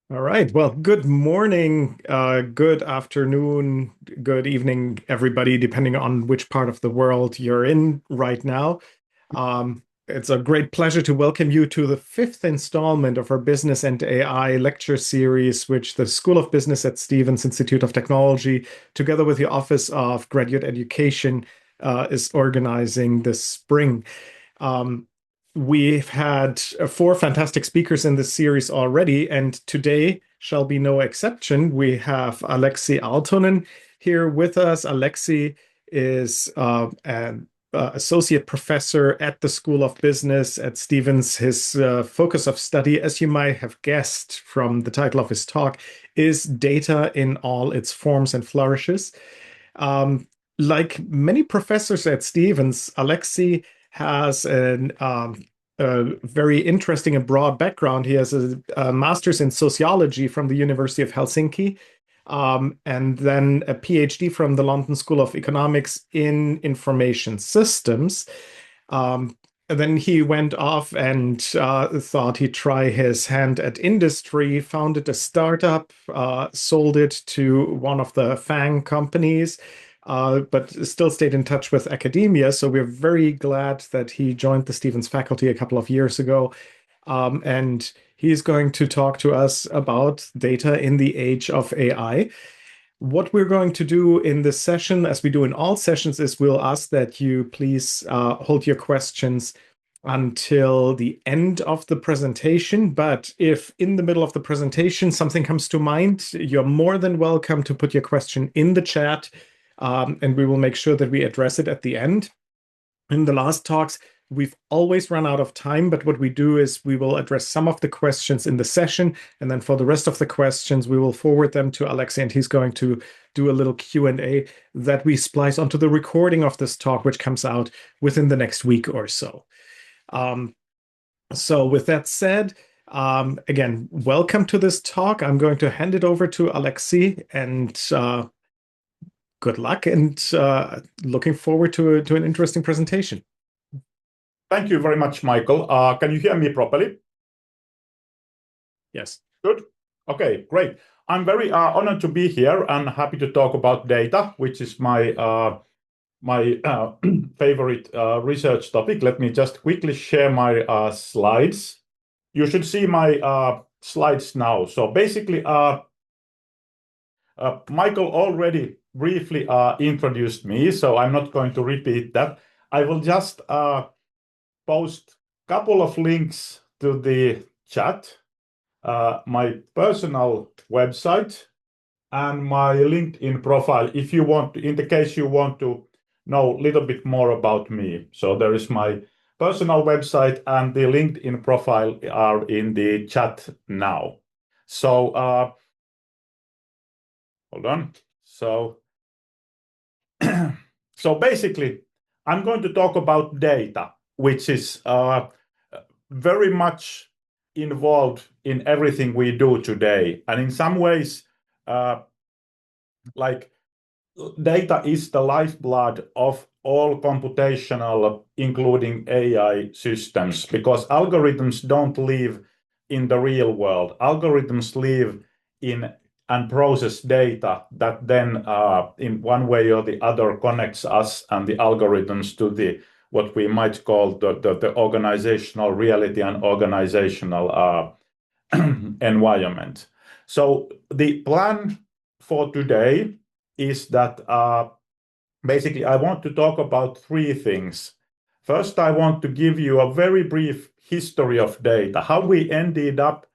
All right. Well, good morning, good afternoon, good evening, everybody, depending on which part of the world you're in right now. It's a great pleasure to welcome you to the fifth installment of our Business and AI lecture series, which the School of Business at Stevens Institute of Technology, together with the Office of Graduate Education, is organizing this spring. Um, we've had four fantastic speakers in this series already, and today shall be no exception. We have Aleksi Aaltonen here with us. Aleksi is an associate professor at the School of Business at Stevens. His focus of study, as you might have guessed from the title of his talk, is data in all its forms and flourishes. Um, like many professors at Stevens, Aleksi has a very interesting and broad background. He has a master's in sociology from the University of Helsinki, and then a PhD from the London School of Economics in information systems. And then he went off and thought he'd try his hand at industry, founded a startup, sold it to one of the FANG companies, but still stayed in touch with academia. So we're very glad that he joined the Stevens faculty a couple of years ago. And he's going to talk to us about data in the age of AI. What we're going to do in this session, as we do in all sessions, is we'll ask that you please hold your questions until the end of the presentation. But if in the middle of the presentation something comes to mind, you're more than welcome to put your question in the chat, and we will make sure that we address it at the end. In the last talks, we've always run out of time, but what we do is we will address some of the questions in the session, and then for the rest of the questions, we will forward them to Aleksi, and he's going to do a little Q&A that we splice onto the recording of this talk, which comes out within the next week or so. So with that said, again, welcome to this talk. I'm going to hand it over to Aleksi, and good luck, and looking forward to an interesting presentation. Thank you very much, Michael. Can you hear me properly? Yes. Good. Okay, great. I'm very honored to be here and happy to talk about data, which is my favorite research topic. Let me just quickly share my slides. You should see my slides now. So basically, Michael already briefly introduced me, so I'm not going to repeat that. I will just post a couple of links to the chat, my personal website and my LinkedIn profile if you want to, in the case you want to know a little bit more about me. So there is my personal website and the LinkedIn profile are in the chat now. So hold on. So so basically, I'm going to talk about data, which is very much involved in everything we do today. And in some ways, like data is the lifeblood of all computational, including AI systems, because algorithms don't live in the real world. Algorithms live in and process data that then in one way or the other connects us and the algorithms to the what we might call the organizational reality and organizational environment. So the plan for today is that basically I want to talk about three things. First, I want to give you a very brief history of data, how we ended up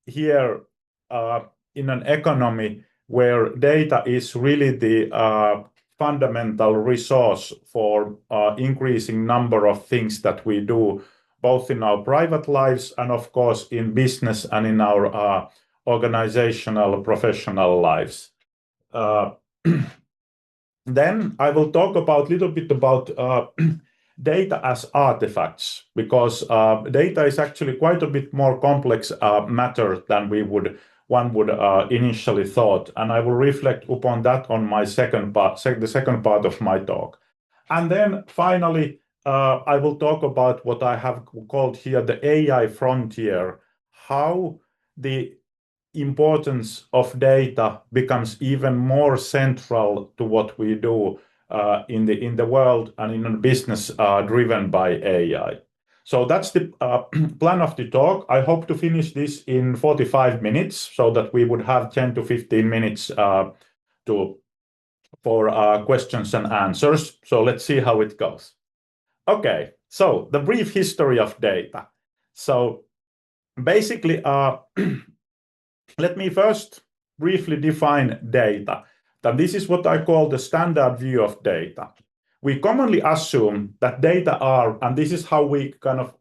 here in an economy where data is really the fundamental resource for increasing number of things that we do, both in our private lives and of course in business and in our organizational professional lives. Then I will talk about a little bit about data as artifacts, because data is actually quite a bit more complex matter than one would initially thought, and I will reflect upon that on my the second part of my talk. And then finally, I will talk about what I have called here the AI frontier, how the importance of data becomes even more central to what we do in the world and in a business driven by AI. So that's the plan of the talk. I hope to finish this in 45 minutes so that we would have 10 to 15 minutes for questions and answers. So let's see how it goes. Okay, so the brief history of data. So basically, let me first briefly define data. That this is what I call the standard view of data. We commonly assume that data are, and this is how we kind of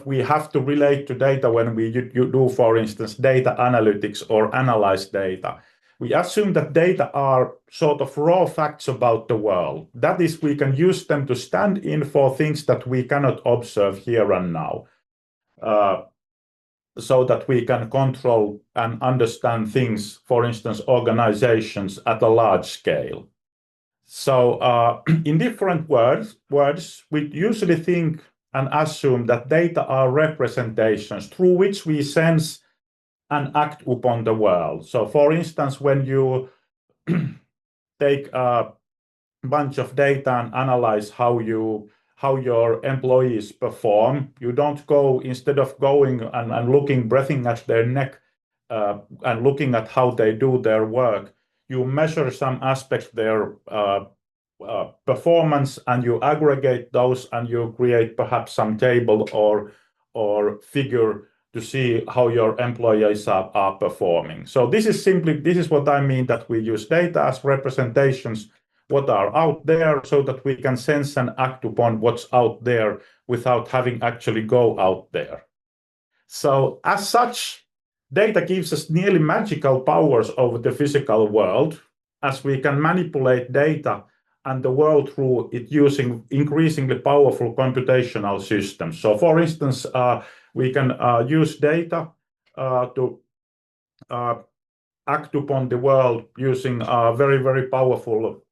we have to relate to data when we do, for instance, data analytics or analyze data. We assume that data are sort of raw facts about the world. That is, we can use them to stand in for things that we cannot observe here and now. So that we can control and understand things, for instance, organizations at a large scale. So in different words, we usually think and assume that data are representations through which we sense and act upon the world. So for instance, when you take a bunch of data and analyze how your employees perform, you don't go, instead of going and looking, breathing at their neck and looking at how they do their work, you measure some aspects of their performance and you aggregate those and you create perhaps some table or figure to see how your employees are performing. So this is what I mean, that we use data as representations what are out there so that we can sense and act upon what's out there without having actually go out there. So as such, data gives us nearly magical powers over the physical world, as we can manipulate data and the world through it using increasingly powerful computational systems. So for instance, we can use data to act upon the world using very, very powerful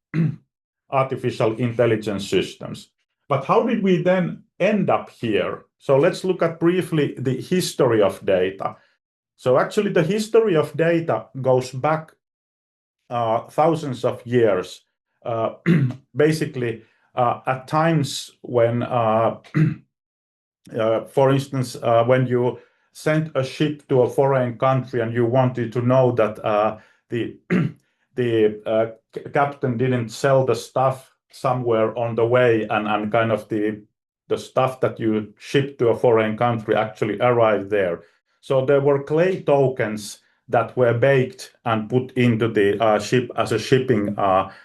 artificial intelligence systems. But how did we then end up here? So let's look at briefly the history of data. So actually the history of data goes back thousands of years, basically at times when, for instance, when you sent a ship to a foreign country and you wanted to know that the captain didn't sell the stuff somewhere on the way and kind of the stuff that you shipped to a foreign country actually arrived there. So there were clay tokens that were baked and put into the ship as a shipping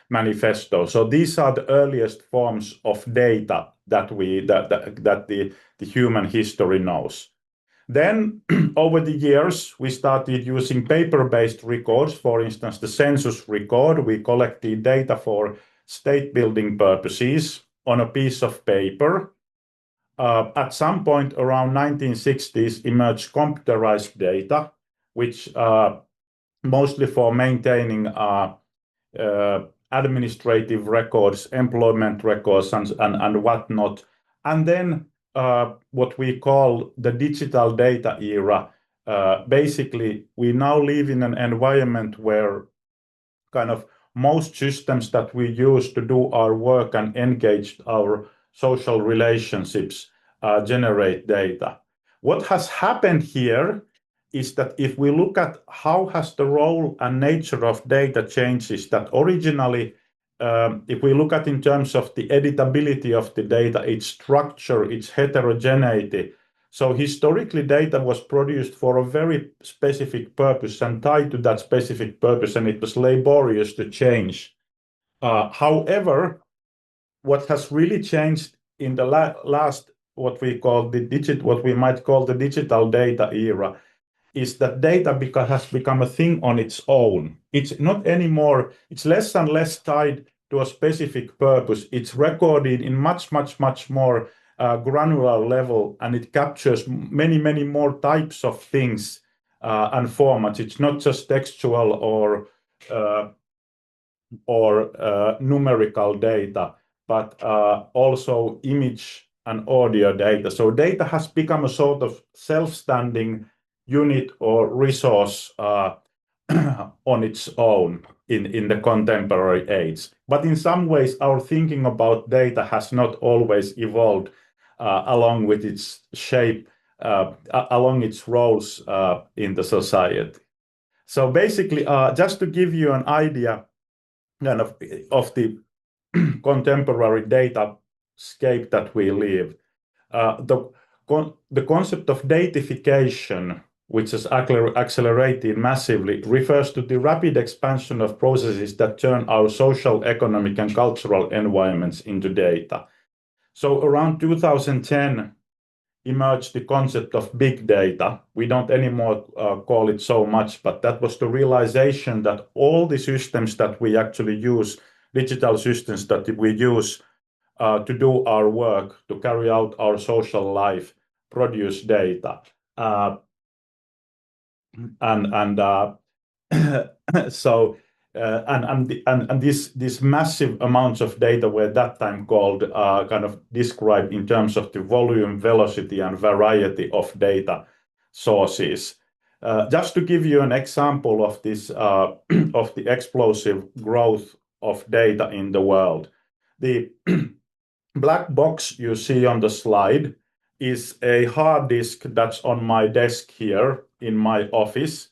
manifesto. So these are the earliest forms of data that the human history knows. Then over the years, we started using paper-based records. For instance, the census record, we collected data for state building purposes on a piece of paper. At some point around 1960s emerged computerized data, which mostly for maintaining administrative records, employment records, and whatnot. And then what we call the digital data era. Basically, we now live in an environment where kind of most systems that we use to do our work and engage our social relationships generate data. What has happened here is that if we look at how has the role and nature of data changes, that originally, if we look at in terms of the editability of the data, its structure, its heterogeneity. So historically, data was produced for a very specific purpose and tied to that specific purpose, and it was laborious to change. However, what has really changed in the last, what we might call the digital data era, is that data has become a thing on its own. It's not anymore, it's less and less tied to a specific purpose. It's recorded in much more granular level, and it captures many more types of things and formats. It's not just textual or numerical data, but also image and audio data. So data has become a sort of self-standing unit or resource on its own in the contemporary age. But in some ways, our thinking about data has not always evolved along with its shape, along its roles in the society. So basically, just to give you an idea kind of the contemporary data scape that we live, the concept of datafication, which has accelerated massively, refers to the rapid expansion of processes that turn our social, economic, and cultural environments into data. So around 2010 emerged the concept of big data. We don't anymore call it so much, but that was the realization that all the systems that we actually use, digital systems that we use to do our work, to carry out our social life, produce data. So these massive amounts of data were at that time called kind of described in terms of the volume, velocity, and variety of data sources. Just to give you an example of this of the explosive growth of data in the world, the black box you see on the slide is a hard disk that's on my desk here in my office,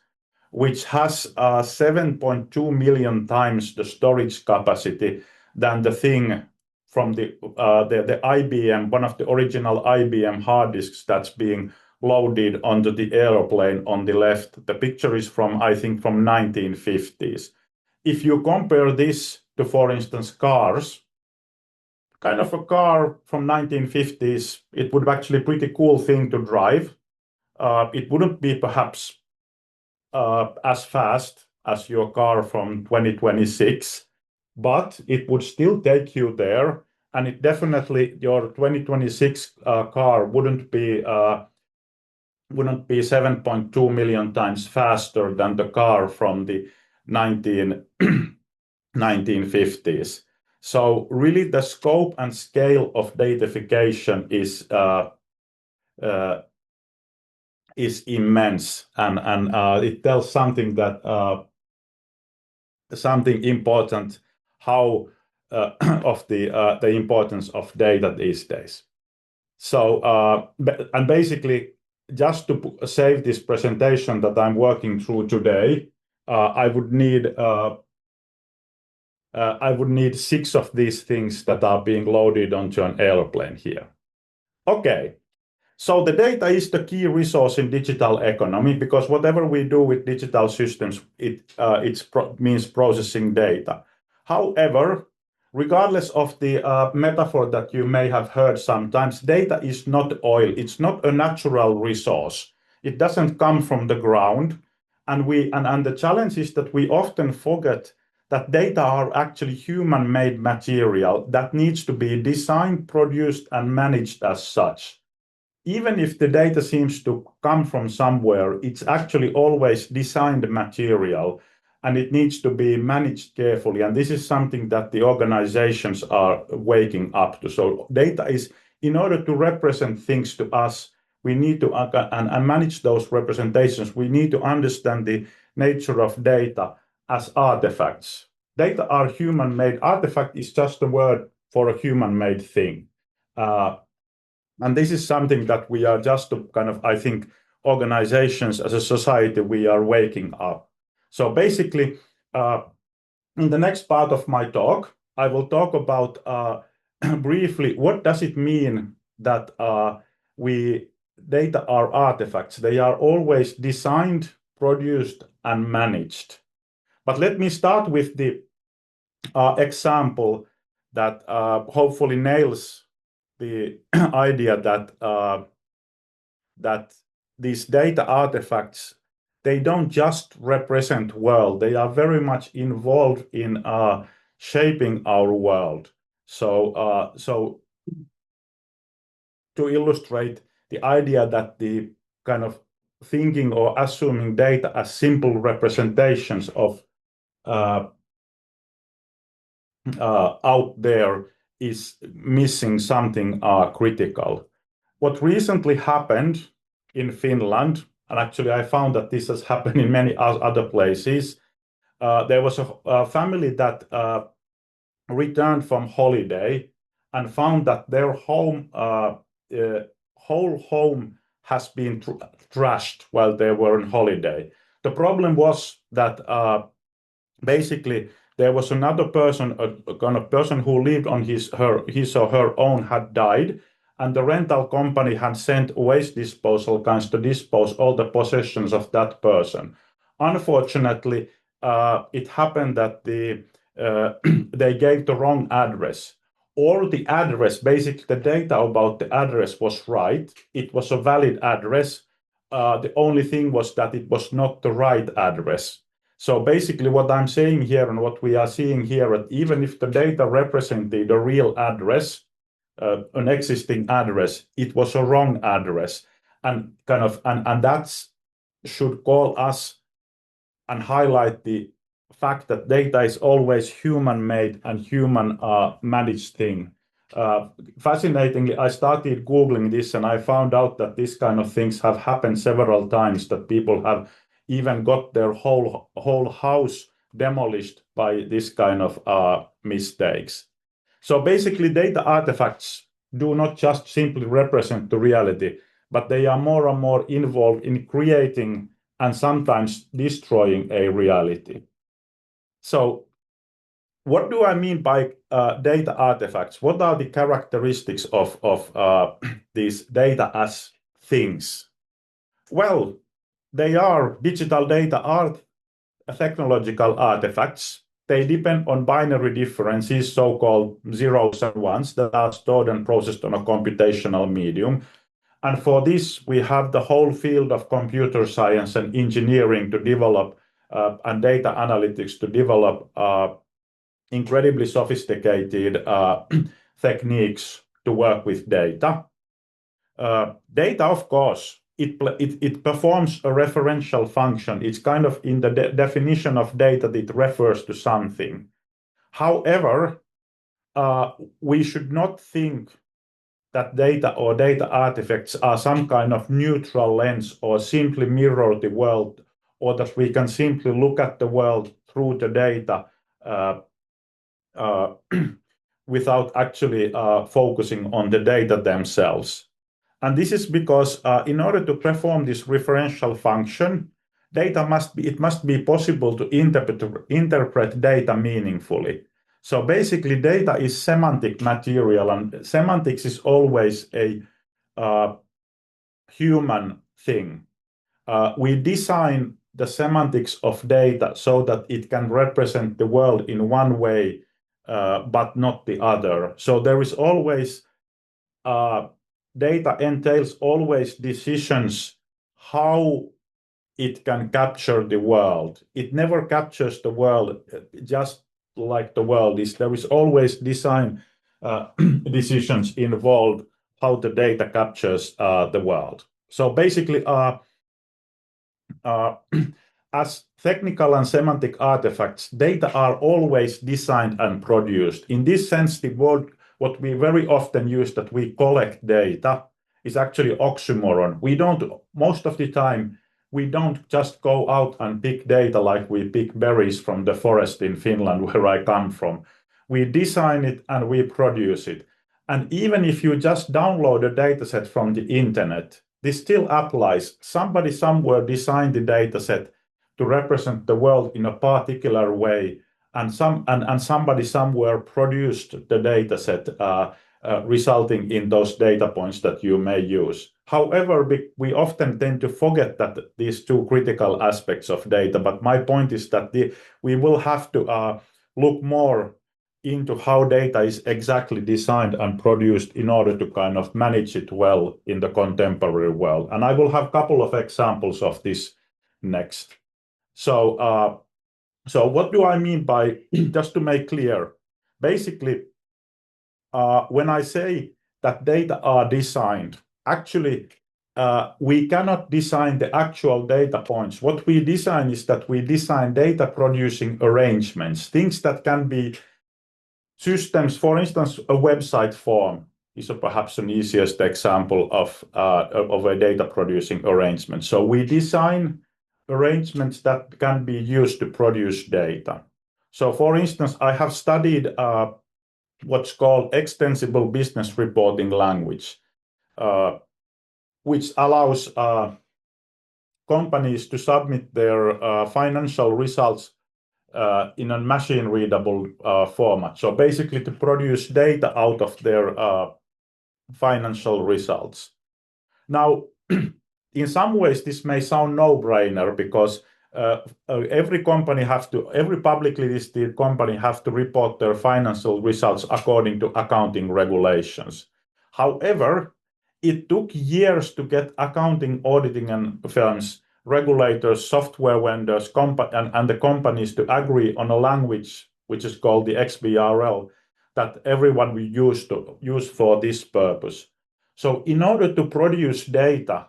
which has 7.2 million times the storage capacity than the thing from the IBM, one of the original IBM hard disks that's being loaded onto the airplane on the left. The picture is from, I think, from 1950s. If you compare this to, for instance, cars, kind of a car from 1950s, it would be actually a pretty cool thing to drive. It wouldn't be perhaps as fast as your car from 2026, but it would still take you there. And it definitely, your 2026 car wouldn't be 7.2 million times faster than the car from the 1950s. So really the scope and scale of datafication is immense, and it tells something that something important how of the importance of data these days. So and basically, just to save this presentation that I'm working through today, I would need 6 of these things that are being loaded onto an airplane here. Okay. So the data is the key resource in digital economy, because whatever we do with digital systems, it means processing data. However, regardless of the metaphor that you may have heard sometimes, data is not oil. It's not a natural resource. It doesn't come from the ground. And the challenge is that we often forget that data are actually human-made material that needs to be designed, produced, and managed as such. Even if the data seems to come from somewhere, it's actually always designed material, and it needs to be managed carefully. And this is something that the organizations are waking up to. So data is, in order to represent things to us, we need to and manage those representations, we need to understand the nature of data as artifacts. Data are human-made. Artifact is just a word for a human-made thing. And this is something that we are just to kind of, I think, organizations as a society, we are waking up. So basically, in the next part of my talk, I will talk about briefly, what does it mean that data are artifacts? They are always designed, produced, and managed. But let me start with the example that hopefully nails the idea that these data artifacts, they don't just represent world, they are very much involved in shaping our world. So to illustrate the idea that the kind of thinking or assuming data as simple representations of out there is missing something critical. What recently happened in Finland, and actually I found that this has happened in many other places. There was a family that returned from holiday and found that their whole home has been trashed while they were on holiday. The problem was that basically there was another person, a kind of person who lived on his or her own had died, and the rental company had sent waste disposal guys to dispose all the possessions of that person. Unfortunately, it happened that they gave the wrong address. Or the address, basically the data about the address was right. It was a valid address. The only thing was that it was not the right address. So basically what I'm saying here and what we are seeing here, even if the data represented a real address, an existing address, it was a wrong address. And that should call us and highlight the fact that data is always human-made and human-managed thing. Fascinatingly, I started Googling this and I found out that this kind of things have happened several times, that people have even got their whole house demolished by this kind of mistakes. So basically, data artifacts do not just simply represent the reality, but they are more and more involved in creating and sometimes destroying a reality. So what do I mean by data artifacts? What are the characteristics of these data as things? Well, they are digital data technological artifacts. They depend on binary differences, so-called zeros and ones, that are stored and processed on a computational medium. And for this, we have the whole field of computer science and engineering to develop and data analytics to develop incredibly sophisticated techniques to work with data. Data, of course, it performs a referential function. It's kind of in the definition of data that it refers to something. However, we should not think that data or data artifacts are some kind of neutral lens or simply mirror the world, or that we can simply look at the world through the data without actually focusing on the data themselves. And this is because in order to perform this referential function, it must be possible to interpret data meaningfully. So basically, data is semantic material, and semantics is always a human thing. We design the semantics of data so that it can represent the world in one way, but not the other. So there is always data entails always decisions how it can capture the world. It never captures the world just like the world is. There is always design decisions involved how the data captures the world. So basically, as technical and semantic artifacts, data are always designed and produced. In this sense, the word what we very often use, that we collect data, is actually oxymoron. Most of the time, we don't just go out and pick data like we pick berries from the forest in Finland, where I come from. We design it and we produce it. And even if you just download a dataset from the internet, this still applies. Somebody somewhere designed the dataset to represent the world in a particular way, and somebody somewhere produced the dataset, resulting in those data points that you may use. However, we often tend to forget that these two critical aspects of data. But my point is that we will have to look more into how data is exactly designed and produced in order to kind of manage it well in the contemporary world. And I will have a couple of examples of this next. So what do I mean by, just to make clear, basically, when I say that data are designed, actually, we cannot design the actual data points. What we design is that we design data producing arrangements, things that can be systems, for instance, a website form. is perhaps an easiest example of a data producing arrangement. So we design arrangements that can be used to produce data. So for instance, I have studied what's called extensible business reporting language, which allows companies to submit their financial results in a machine-readable format. So basically to produce data out of their financial results. Now, in some ways, this may sound no-brainer because every publicly listed company have to report their financial results according to accounting regulations. However, it took years to get accounting, auditing and firms, regulators, software vendors, and the companies to agree on a language which is called the XBRL that everyone will use for this purpose. So in order to produce data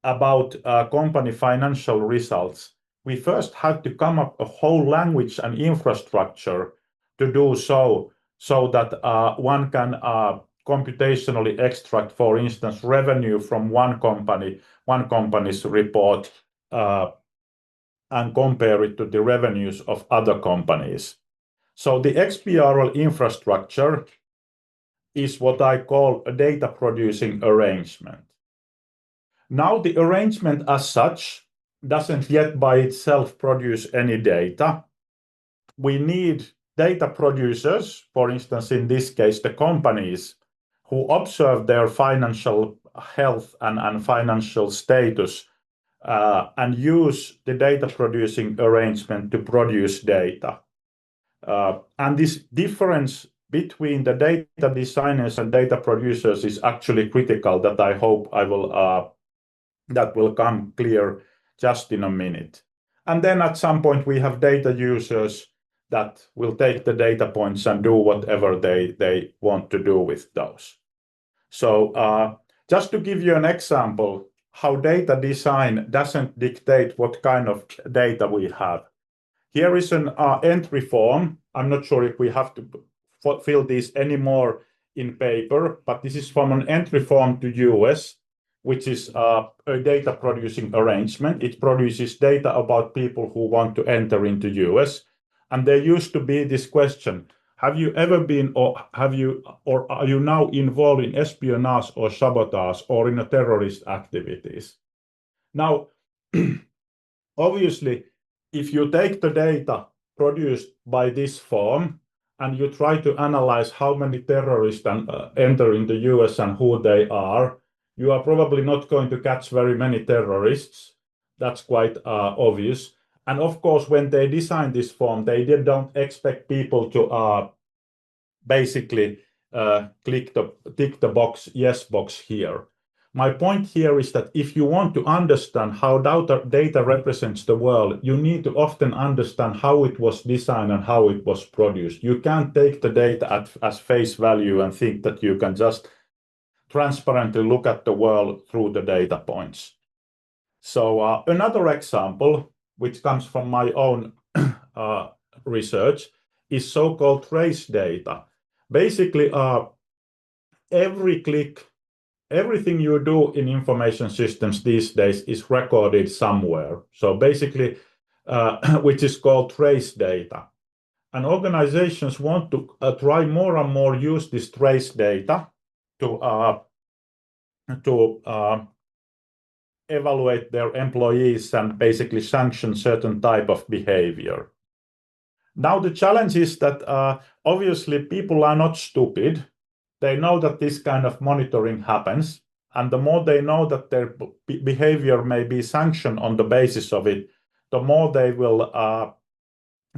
about company financial results, we first had to come up a whole language and infrastructure to do so that one can computationally extract, for instance, revenue from one company's report and compare it to the revenues of other companies. So the XBRL infrastructure is what I call a data producing arrangement. Now the arrangement as such doesn't yet by itself produce any data. We need data producers, for instance, in this case, the companies who observe their financial health and financial status and use the data producing arrangement to produce data. And this difference between the data designers and data producers is actually critical that I hope that will come clear just in a minute. And then at some point we have data users that will take the data points and do whatever they want to do with those. So just to give you an example, how data design doesn't dictate what kind of data we have. Here is an entry form. I'm not sure if we have to fill this anymore in paper, but this is from an entry form to US, which is a data producing arrangement. It produces data about people who want to enter into US. And there used to be this question, have you ever been or are you now involved in espionage or sabotage or in a terrorist activities? Now, obviously, if you take the data produced by this form and you try to analyze how many terrorists enter in the US and who they are, you are probably not going to catch very many terrorists. That's quite obvious. And of course, when they designed this form, they don't expect people to basically tick the yes box here. My point here is that if you want to understand how data represents the world, you need to often understand how it was designed and how it was produced. You can't take the data as face value and think that you can just transparently look at the world through the data points. So another example, which comes from my own research, is so-called trace data. Basically, every click, everything you do in information systems these days is recorded somewhere. So basically, which is called trace data. And organizations want to try more and more use this trace data to evaluate their employees and basically sanction certain type of behavior. Now the challenge is that obviously people are not stupid. They know that this kind of monitoring happens, and the more they know that their behavior may be sanctioned on the basis of it, the more they will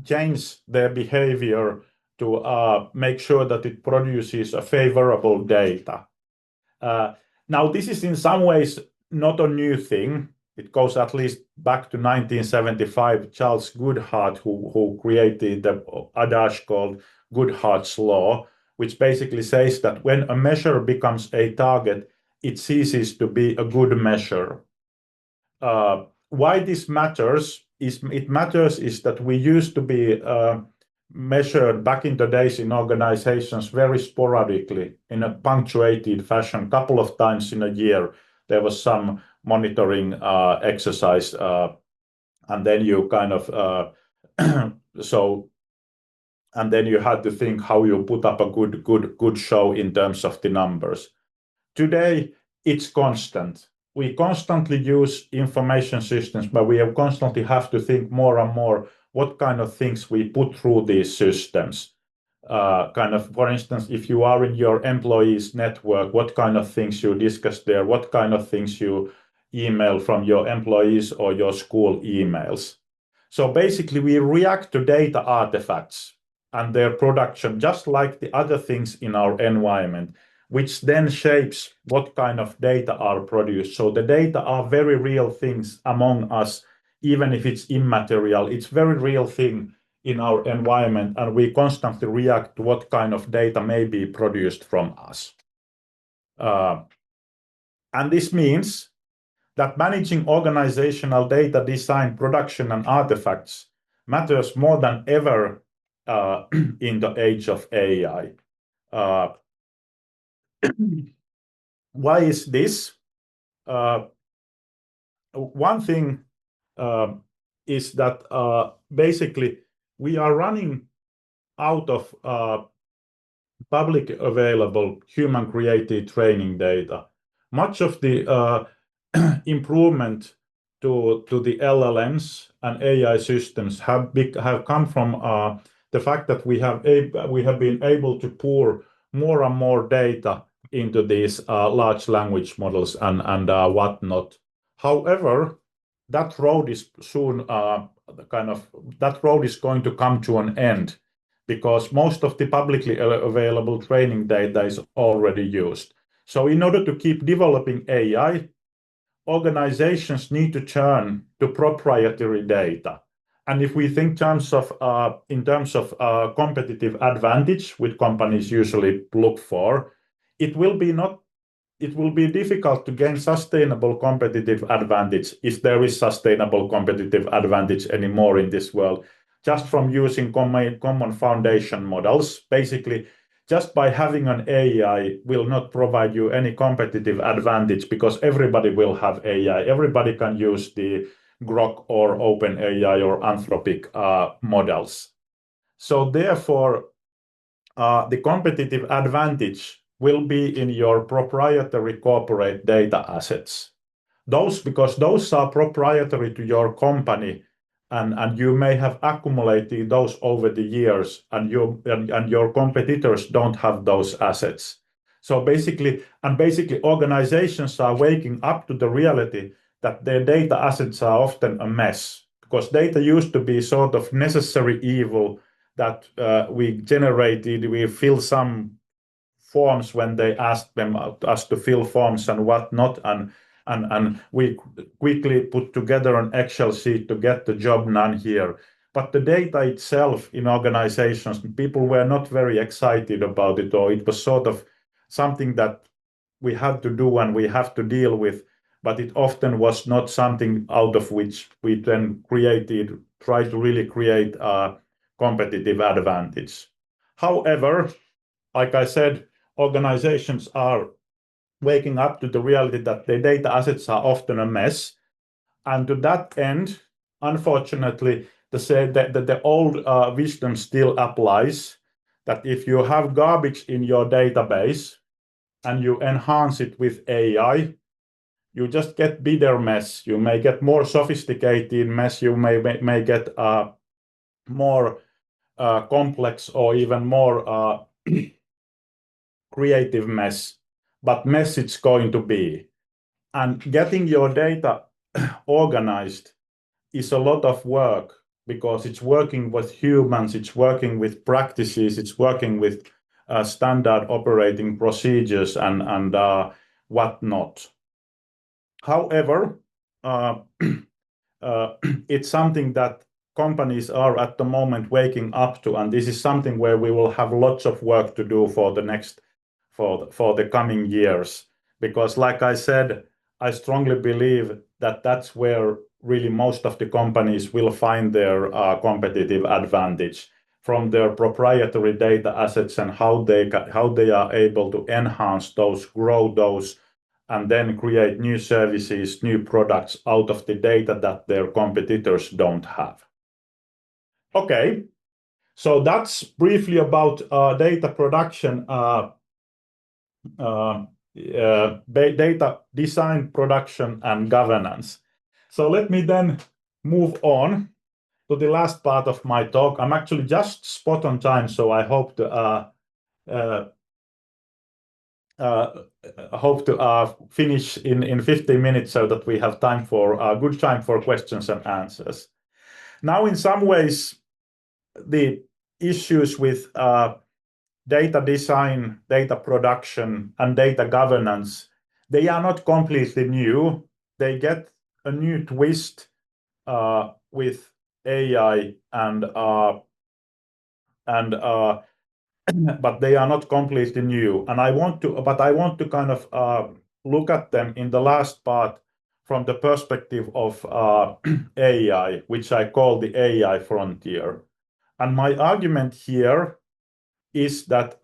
change their behavior to make sure that it produces a favorable data. Now, this is in some ways not a new thing. It goes at least back to 1975, Charles Goodhart, who created the adage called Goodhart's law, which basically says that when a measure becomes a target, it ceases to be a good measure. Why this matters is that we used to be measured back in the days in organizations very sporadically in a punctuated fashion. Couple of times in a year, there was some monitoring exercise, and then you kind of and then you had to think how you put up a good show in terms of the numbers. Today, it's constant. We constantly use information systems, but we constantly have to think more and more what kind of things we put through these systems. For instance, if you are in your employees' network, what kind of things you discuss there, what kind of things you email from your employees or your school emails. So basically, we react to data artifacts and their production, just like the other things in our environment, which then shapes what kind of data are produced. So the data are very real things among us, even if it's immaterial. It's very real thing in our environment, and we constantly react to what kind of data may be produced from us. And this means that managing organizational data design, production, and artifacts matters more than ever in the age of AI. Why is this? One thing is that basically we are running out of public available human created training data. Much of the improvement to the LLMs and AI systems have come from the fact that we have been able to pour more and more data into these large language models and whatnot. However, that road is soon that road is going to come to an end, because most of the publicly available training data is already used. So in order to keep developing AI, organizations need to turn to proprietary data. And if we think in terms of competitive advantage, which companies usually look for, it will be difficult to gain sustainable competitive advantage, if there is sustainable competitive advantage anymore in this world, just from using common foundation models. Basically, just by having an AI will not provide you any competitive advantage, because everybody will have AI. Everybody can use the Grok or OpenAI or Anthropic models. So therefore, the competitive advantage will be in your proprietary corporate data assets. Because those are proprietary to your company, and you may have accumulated those over the years, and your competitors don't have those assets. So basically organizations are waking up to the reality that their data assets are often a mess, because data used to be sort of necessary evil that we generated. We fill some forms when they asked us to fill forms and whatnot, and we quickly put together an Excel sheet to get the job done here. But the data itself in organizations, people were not very excited about it, or it was sort of something that we had to do and we have to deal with, but it often was not something out of which we then try to really create a competitive advantage. However, like I said, organizations are waking up to the reality that their data assets are often a mess. And to that end, unfortunately, the old wisdom still applies, that if you have garbage in your database and you enhance it with AI, you just get bigger mess. You may get more sophisticated mess. You may get more complex or even more creative mess, but mess it's going to be. And getting your data organized is a lot of work, because it's working with humans, it's working with practices, it's working with standard operating procedures and whatnot. However, it's something that companies are at the moment waking up to, and this is something where we will have lots of work to do for the coming years. Because like I said, I strongly believe that that's where really most of the companies will find their competitive advantage. from their proprietary data assets and how they are able to enhance those, grow those, and then create new services, new products out of the data that their competitors don't have. Okay, so that's briefly about data production, data design, production, and governance. So let me then move on to the last part of my talk. I'm actually just spot on time, so I hope to finish in 15 minutes so that we have time for good time for questions and answers. Now, in some ways, the issues with data design, data production, and data governance, they are not completely new. They get a new twist with AI but they are not completely new. And I want to kind of look at them in the last part from the perspective of AI, which I call the AI frontier. And my argument here is that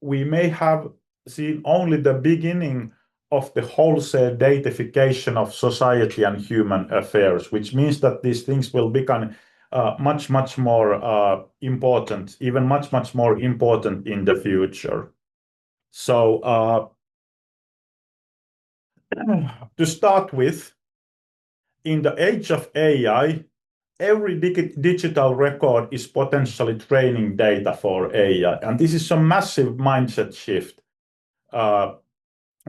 we may have seen only the beginning of the wholesale datafication of society and human affairs, which means that these things will become much more important, even much more important in the future. So to start with, in the age of AI, every digital record is potentially training data for AI, and this is a massive mindset shift.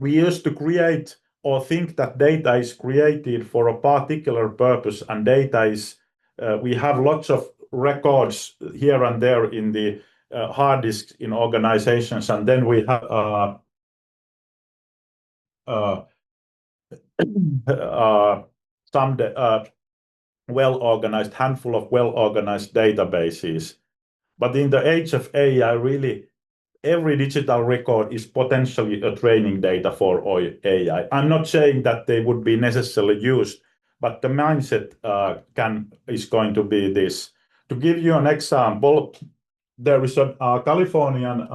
We used to create or think that data is created for a particular purpose, and data is we have lots of records here and there in the hard disks in organizations, and then we have some well-organized handful of well-organized databases. But in the age of AI, really, every digital record is potentially a training data for AI. I'm not saying that they would be necessarily used, but the mindset is going to be this. To give you an example, there is a Californian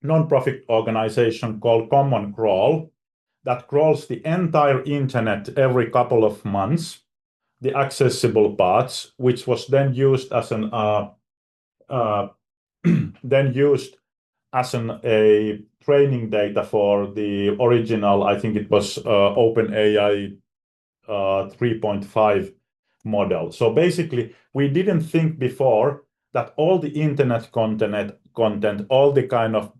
non-profit organization called Common Crawl that crawls the entire internet every couple of months, the accessible parts, which was then used as an a training data for the original, I think it was OpenAI 3.5 model. So basically, we didn't think before that all the internet content, all the kind of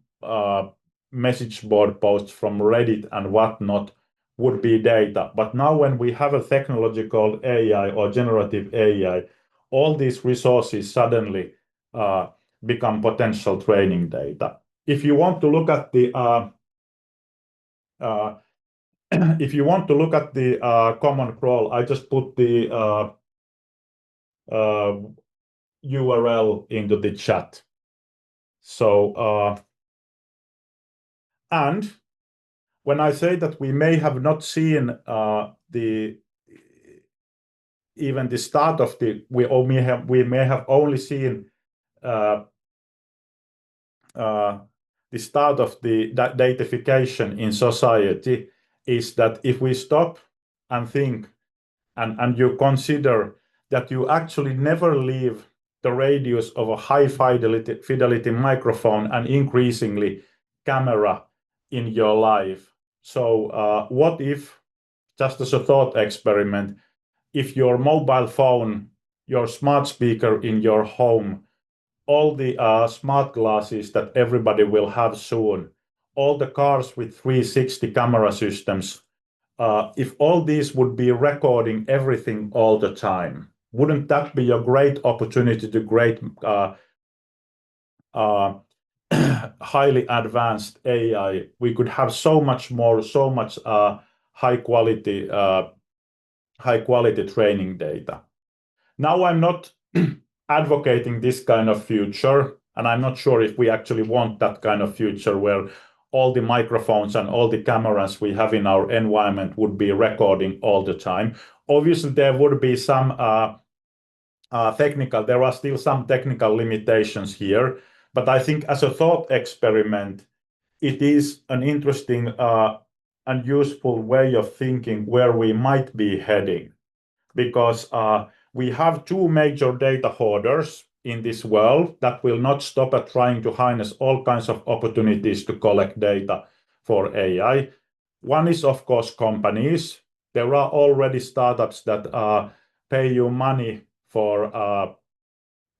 message board posts from Reddit and whatnot would be data. But now when we have a technology called AI or generative AI, all these resources suddenly become potential training data. If you want to look at the Common Crawl, I just put the URL into the chat. So and when I say that we may have not seen even the start of we may have only seen the start of the datafication in society, is that if we stop and think and you consider that you actually never leave the radius of a high fidelity microphone and increasingly camera in your life. So what if, just as a thought experiment, if your mobile phone, your smart speaker in your home, all the smart glasses that everybody will have soon, all the cars with 360 camera systems, if all these would be recording everything all the time, wouldn't that be a great opportunity to create highly advanced AI? We could have so much high quality training data. Now, I'm not advocating this kind of future, and I'm not sure if we actually want that kind of future where all the microphones and all the cameras we have in our environment would be recording all the time. Obviously, there would be some technical. There are still some technical limitations here, but I think as a thought experiment, it is an interesting and useful way of thinking where we might be heading, because we have two major data hoarders in this world that will not stop at trying to harness all kinds of opportunities to collect data for AI. One is, of course, companies. There are already startups that pay you money for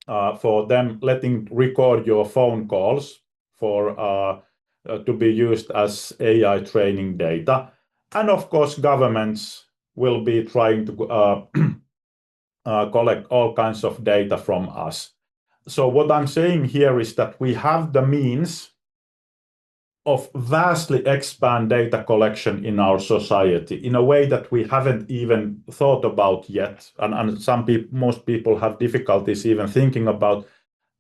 them letting record your phone calls to be used as AI training data. And of course, governments will be trying to collect all kinds of data from us. So what I'm saying here is that we have the means of vastly expand data collection in our society in a way that we haven't even thought about yet, and most people have difficulties even thinking about.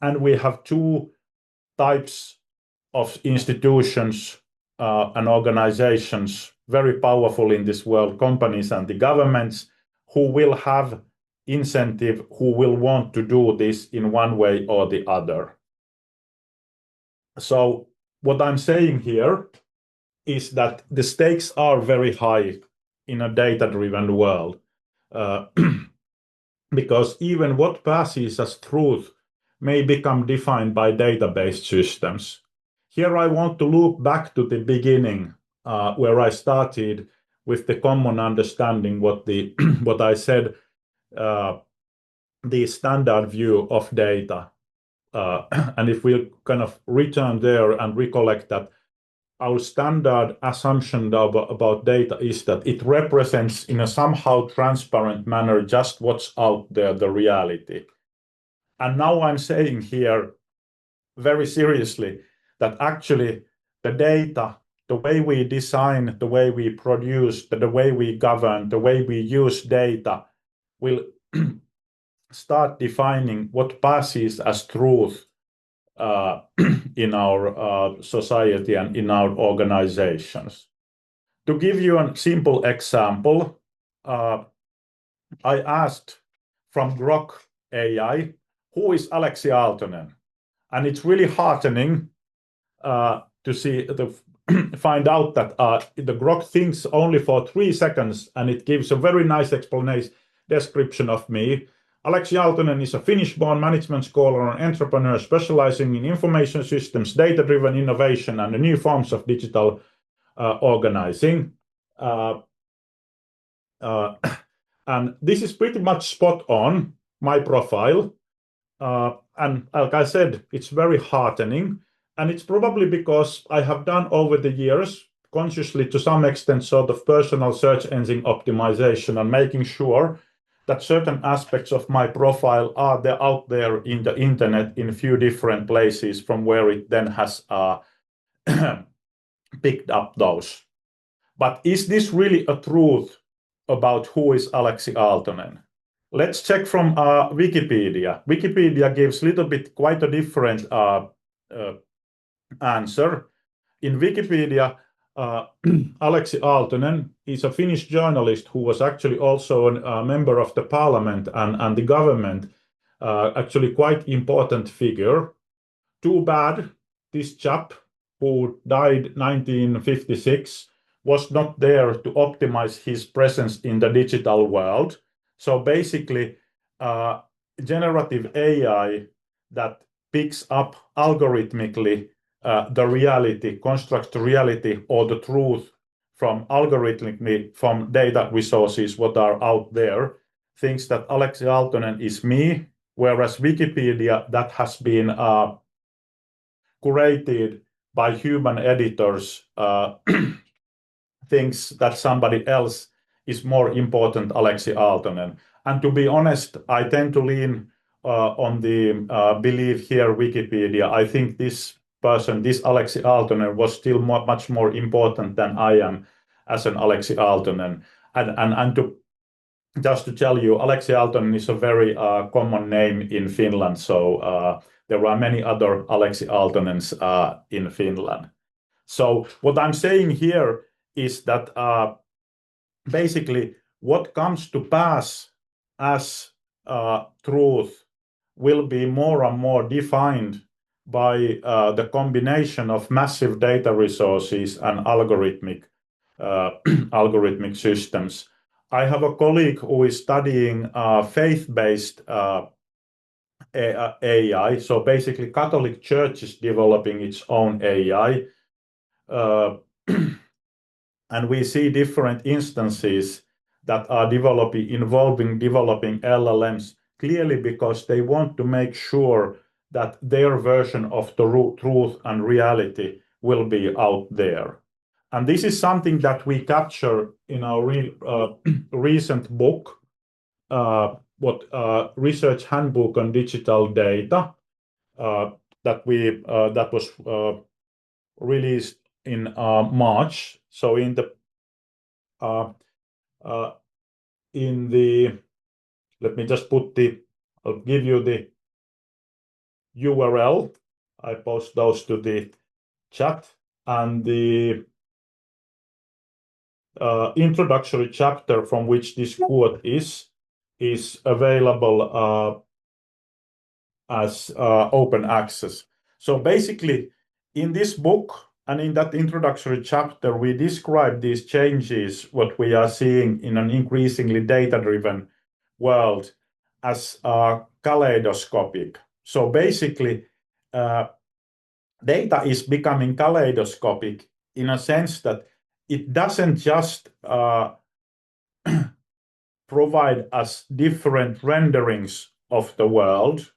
And we have two types of institutions and organizations very powerful in this world: companies and the governments, who will have incentive, who will want to do this in one way or the other. So what I'm saying here is that the stakes are very high in a data-driven world, because even what passes as truth may become defined by database systems. Here I want to loop back to the beginning, where I started with the common understanding, what I said, the standard view of data. And if we kind of return there and recollect that our standard assumption about data is that it represents in a somehow transparent manner just what's out there, the reality. And now I'm saying here very seriously that actually the data, the way we design, the way we produce, the way we govern, the way we use data will start defining what passes as truth in our society and in our organizations. To give you a simple example, I asked from Grok AI, who is Aleksi Aaltonen? And it's really heartening to find out that the Grok thinks only for 3 seconds, and it gives a very nice explanation, description of me. Aleksi Aaltonen is a Finnish-born management scholar and entrepreneur specializing in information systems, data-driven innovation, and the new forms of digital organizing. And this is pretty much spot on my profile. And like I said, it's very heartening. And it's probably because I have done over the years, consciously to some extent, sort of personal search engine optimization and making sure that certain aspects of my profile are out there in the internet in a few different places from where it then has picked up those. But is this really a truth about who is Aleksi Aaltonen? Let's check from Wikipedia. Wikipedia gives quite a different answer. In Wikipedia, Aleksi Aaltonen is a Finnish journalist who was actually also a member of the parliament and the government, actually quite important figure. Too bad this chap, who died 1956, was not there to optimize his presence in the digital world. So basically, generative AI that picks up algorithmically the reality, constructs the reality or the truth from algorithmically from data resources what are out there, thinks that Aleksi Aaltonen is me, whereas Wikipedia, that has been curated by human editors, thinks that somebody else is more important, Aleksi Aaltonen. And to be honest, I tend to lean on the belief here, Wikipedia. I think this person, this Aleksi Aaltonen, was still much more important than I am as an Aleksi Aaltonen. And just to tell you, Aleksi Aaltonen is a very common name in Finland. So there are many other Aleksi Aaltonens in Finland. So what I'm saying here is that basically what comes to pass as truth will be more and more defined by the combination of massive data resources and algorithmic systems. I have a colleague who is studying faith-based AI. So basically, Catholic Church is developing its own AI. And we see different instances that are involving developing LLMs clearly because they want to make sure that their version of the truth and reality will be out there. And this is something that we capture in our recent book, Research Handbook on Digital Data, that was released in March. So let me just I'll give you the URL. I post those to the chat, and the introductory chapter from which this quote is available as open access. So basically, in this book and in that introductory chapter, we describe these changes, what we are seeing in an increasingly data-driven world, as kaleidoscopic. So basically, data is becoming kaleidoscopic in a sense that it doesn't just provide us different renderings of the world.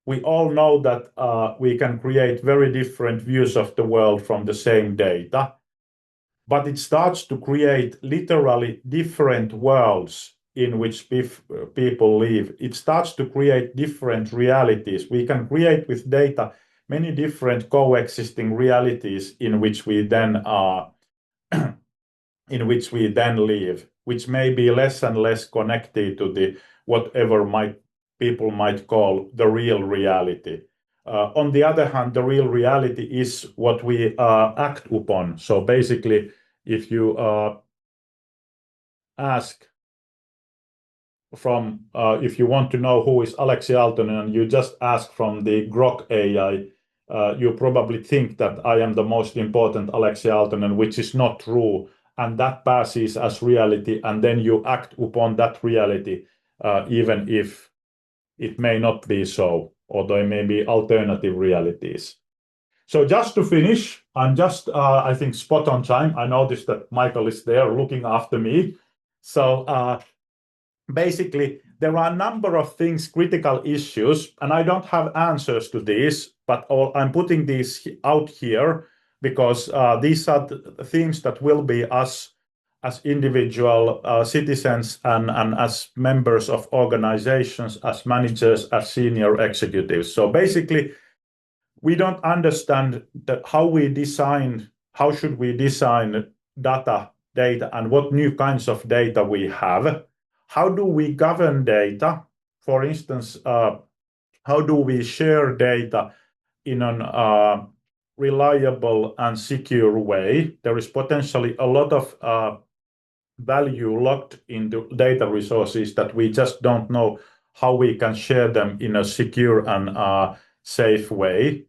We all know that we can create very different views of the world from the same data, but it starts to create literally different worlds in which people live. It starts to create different realities. We can create with data many different coexisting realities in which we then live, which may be less and less connected to the whatever people might call the real reality. On the other hand, the real reality is what we act upon. So basically, if you if you want to know who is Aleksi Aaltonen, and you just ask from the Grok AI, you probably think that I am the most important Aleksi Aaltonen, which is not true. And that passes as reality, and then you act upon that reality, even if it may not be so, or there may be alternative realities. So just to finish, I'm just, I think, spot on time. I noticed that Michael is there looking after me. So basically, there are a number of things, critical issues, and I don't have answers to these, but I'm putting these out here because these are the themes that will be us as individual citizens and as members of organizations, as managers, as senior executives. So basically, we don't understand how should we design data, and what new kinds of data we have. How do we govern data? For instance, how do we share data in a reliable and secure way? There is potentially a lot of value locked into data resources that we just don't know how we can share them in a secure and safe way.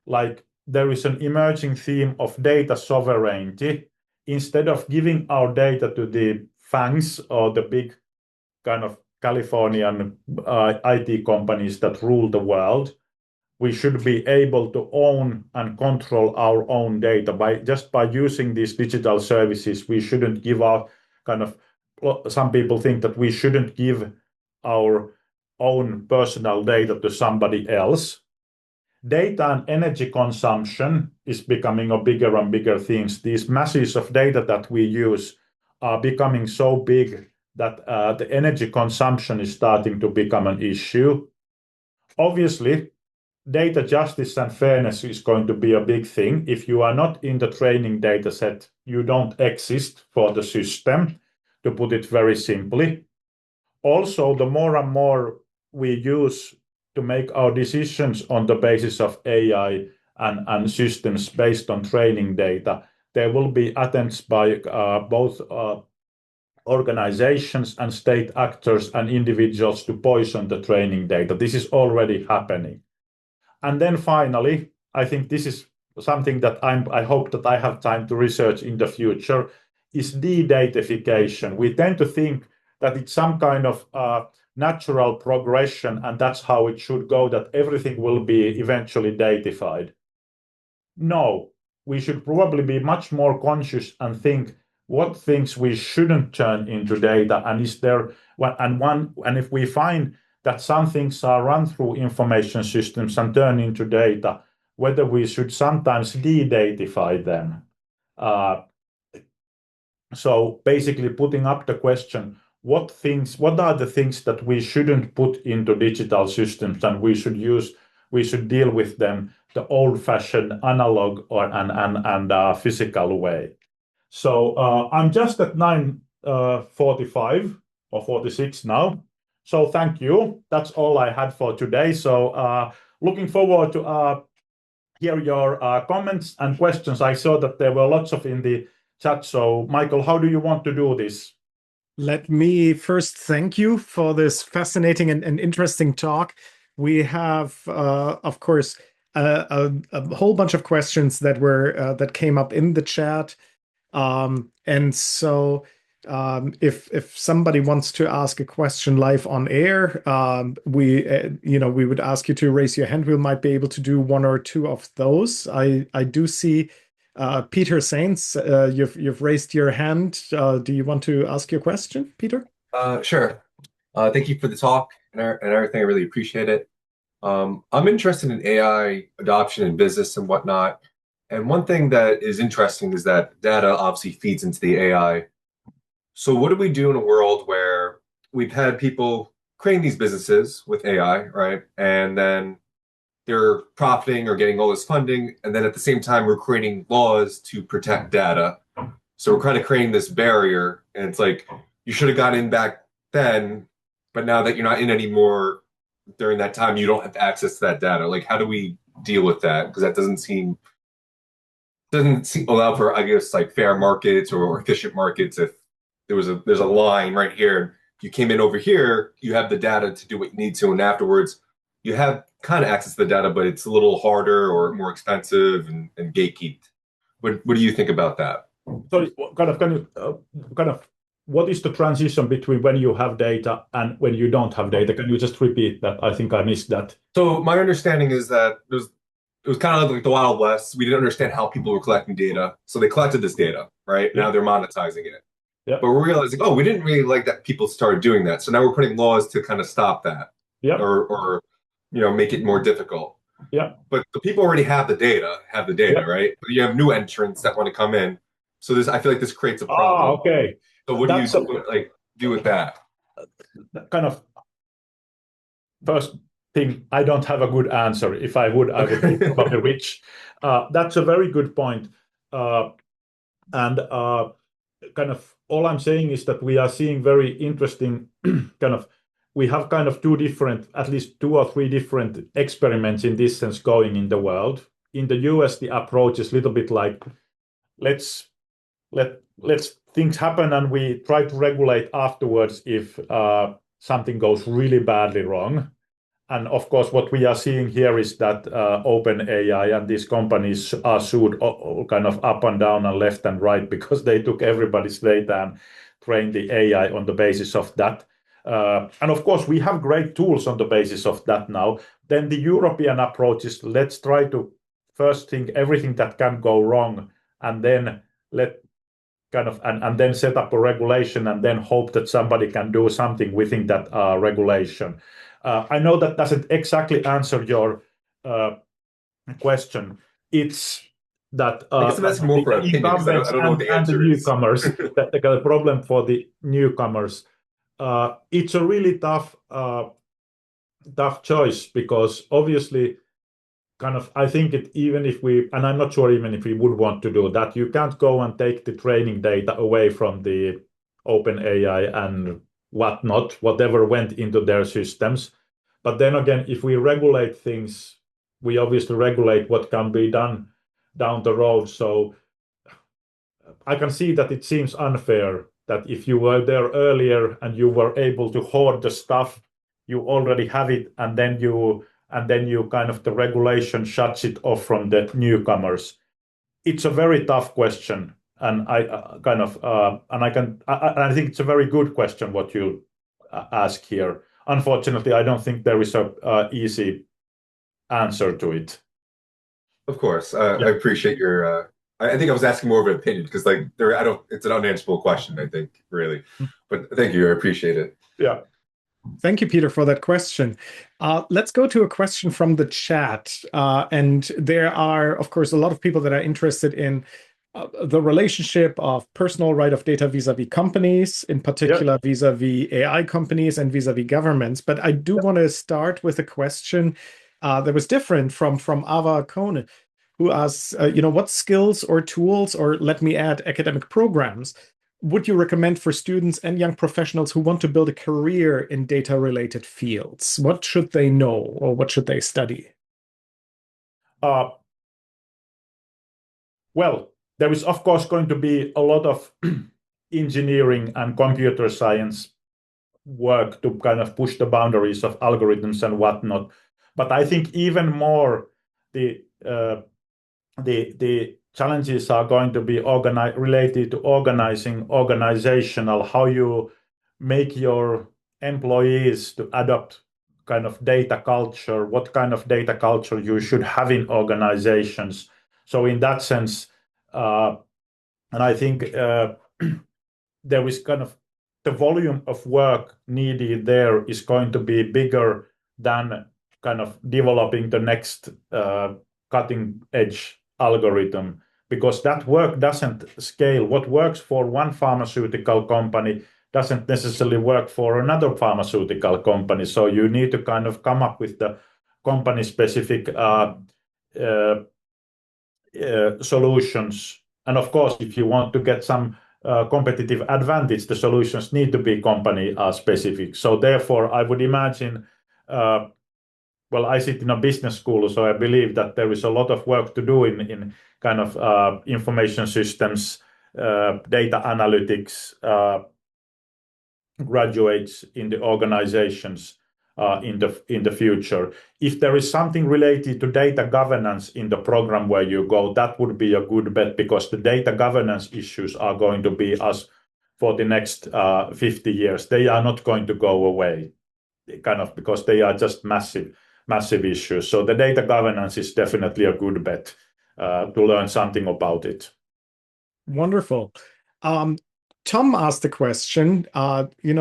Like there is an emerging theme of data sovereignty. Instead of giving our data to the FANGs or the big kind of Californian IT companies that rule the world, we should be able to own and control our own data by using these digital services. We shouldn't give out some people think that we shouldn't give our own personal data to somebody else. Data and energy consumption is becoming a bigger and bigger thing. These masses of data that we use are becoming so big that the energy consumption is starting to become an issue. Obviously, data justice and fairness is going to be a big thing. If you are not in the training data set, you don't exist for the system, to put it very simply. Also, the more and more we use to make our decisions on the basis of AI and systems based on training data, there will be attempts by both organizations and state actors and individuals to poison the training data. This is already happening. And then finally, I think this is something that I hope that I have time to research in the future, is de-datafication. We tend to think that it's some kind of natural progression, and that's how it should go, that everything will be eventually datified. No, we should probably be much more conscious and think what things we shouldn't turn into data, and is there and if we find that some things are run through information systems and turn into data, whether we should sometimes de-datify them. So basically putting up the question, what are the things that we shouldn't put into digital systems, and we should deal with them the old-fashioned analog and physical way. So I'm just at 9:45 or 46 now. So thank you. That's all I had for today. So looking forward to hear your comments and questions. I saw that there were lots of in the chat. So Michael, how do you want to do this? Let me first thank you for this fascinating and interesting talk. We have, of course, a whole bunch of questions that came up in the chat. And so if somebody wants to ask a question live on air, we would ask you to raise your hand. We might be able to do one or two of those. I do see Peter Saints, you've raised your hand. Do you want to ask your question, Peter? Sure. Thank you for the talk and everything. I really appreciate it. I'm interested in AI adoption in business and whatnot. And one thing that is interesting is that data obviously feeds into the AI. So what do we do in a world where we've had people creating these businesses with AI, right? And then they're profiting or getting all this funding. And then at the same time, we're creating laws to protect data. So we're kind of creating this barrier. And it's like, you should have got in back then, but now that you're not in anymore during that time, you don't have access to that data. Like, how do we deal with that? Because that doesn't seem allow for, I guess, like fair markets or efficient markets. If there's a line right here, you came in over here, you have the data to do what you need to, and afterwards you have kind of access to the data, but it's a little harder or more expensive and gatekeeped. What do you think about that? Sorry, what is the transition between when you have data and when you don't have data? Can you just repeat that? I think I missed that. So my understanding is that it was kind of like the Wild West. We didn't understand how people were collecting data. So they collected this data, right? Yeah. Now they're monetizing it. Yeah. But we're realizing, we didn't really like that people started doing that. So now we're putting laws to kind of stop that. Yeah. Or make it more difficult. Yeah. But the people already have the data, yeah. right? But you have new entrants that want to come in. So I feel like this creates a problem. Okay. So what do you do with that? Kind of first thing, I don't have a good answer. If I would, I would be probably rich. That's a very good point. And kind of all I'm saying is that we are seeing very interesting we have kind of at least two or three different experiments in this sense going in the world. In the US, the approach is a little bit like, let's things happen and we try to regulate afterwards if something goes really badly wrong. And of course, what we are seeing here is that OpenAI and these companies are sued kind of up and down and left and right because they took everybody's data and trained the AI on the basis of that. And of course, we have great tools on the basis of that now. Then the European approach is let's try to first think everything that can go wrong, and then and then set up a regulation, and then hope that somebody can do something within that regulation. I know that doesn't exactly answer your question. It's that I guess that's more for opinion, because I don't know what the answer is. And the newcomers, the problem for the newcomers. It's a really tough choice, because obviously I think even if and I'm not sure even if we would want to do that, you can't go and take the training data away from the OpenAI and whatnot, whatever went into their systems. But then again, if we regulate things, we obviously regulate what can be done down the road. So I can see that it seems unfair that if you were there earlier and you were able to hoard the stuff, you already have it, and then you kind of the regulation shuts it off from the newcomers. It's a very tough question, and I think it's a very good question what you ask here. Unfortunately, I don't think there is a easy answer to it. Of course, I appreciate your. I think I was asking more of an opinion because, like, I don't. It's an unanswerable question, I think, really. But thank you, I appreciate it. Yeah. Thank you, Peter, for that question. Let's go to a question from the chat. And there are, of course, a lot of people that are interested in the relationship of personal right of data vis-a-vis companies, in particular vis-a-vis AI companies and vis-a-vis governments. But I do want to start with a question that was different from Ava Kone, who asks, what skills or tools, or let me add, academic programs, would you recommend for students and young professionals who want to build a career in data-related fields? What should they know, or what should they study? Well, there is, of course, going to be a lot of engineering and computer science work to kind of push the boundaries of algorithms and whatnot. But I think even more the challenges are going to be related to organizational, how you make your employees to adopt kind of data culture, what kind of data culture you should have in organizations. So in that sense, and I think there is kind of the volume of work needed there is going to be bigger than kind of developing the next cutting edge algorithm, because that work doesn't scale. What works for one pharmaceutical company doesn't necessarily work for another pharmaceutical company. So you need to kind of come up with the company specific solutions. And of course, if you want to get some competitive advantage, the solutions need to be company specific. So therefore, I would imagine, well, I sit in a business school, so I believe that there is a lot of work to do in kind of information systems, data analytics, graduates in the organizations in the future. If there is something related to data governance in the program where you go, that would be a good bet, because the data governance issues are going to be us for the next 50 years. They are not going to go away, kind of, because they are just massive issues. So the data governance is definitely a good bet to learn something about it. Wonderful. Tom asked the question,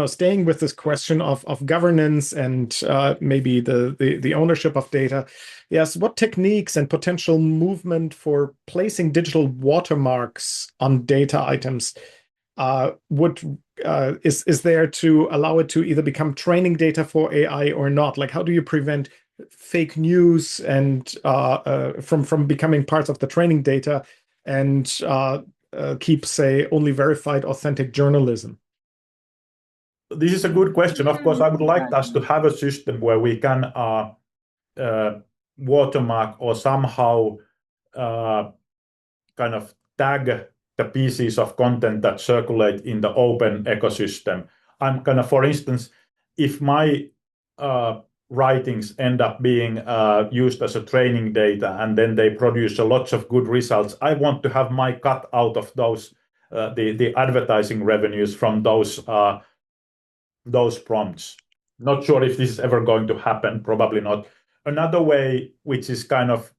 staying with this question of governance and maybe the ownership of data. Yes, what techniques and potential movement for placing digital watermarks on data items is there to allow it to either become training data for AI or not? Like, how do you prevent fake news and from becoming parts of the training data and keep, say, only verified authentic journalism? This is a good question. Of course, I would like us to have a system where we can watermark or somehow kind of tag the pieces of content that circulate in the open ecosystem. I'm kind of, for instance, if my writings end up being used as a training data and then they produce a lots of good results, I want to have my cut out of those, the advertising revenues from those prompts. Not sure if this is ever going to happen, probably not. Another way, which is kind of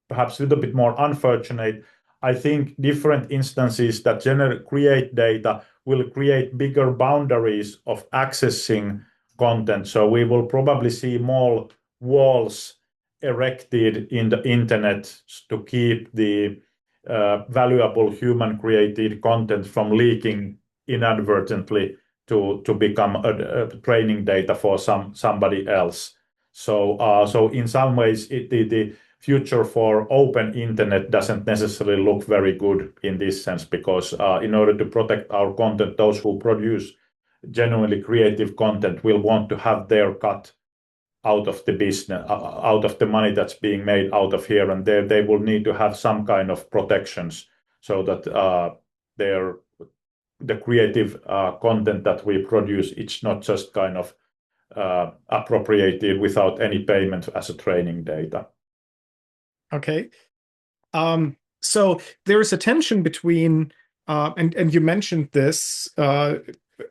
perhaps a little bit more unfortunate, I think different instances that create data will create bigger boundaries of accessing content. So we will probably see more walls erected in the internet to keep the valuable human created content from leaking inadvertently to become a training data for somebody else. So in some ways, the future for open internet doesn't necessarily look very good in this sense, because in order to protect our content, those who produce genuinely creative content will want to have their cut out of the business, out of the money that's being made out of here and there. They will need to have some kind of protections so that their the creative content that we produce. It's not just kind of appropriated without any payment as a training data. Okay. So there's a tension between, and you mentioned this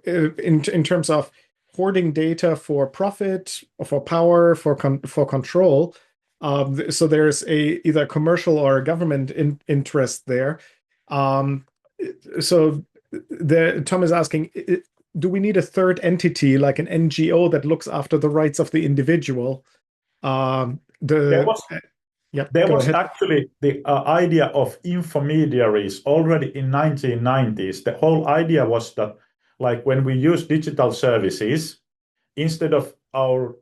in terms of hoarding data for profit, for power, for control. So there's either commercial or government interest there. So Tom is asking, do we need a third entity like an NGO that looks after the rights of the individual? There was actually the idea of infomediaries already in 1990s. The whole idea was that, like, when we use digital services, instead of our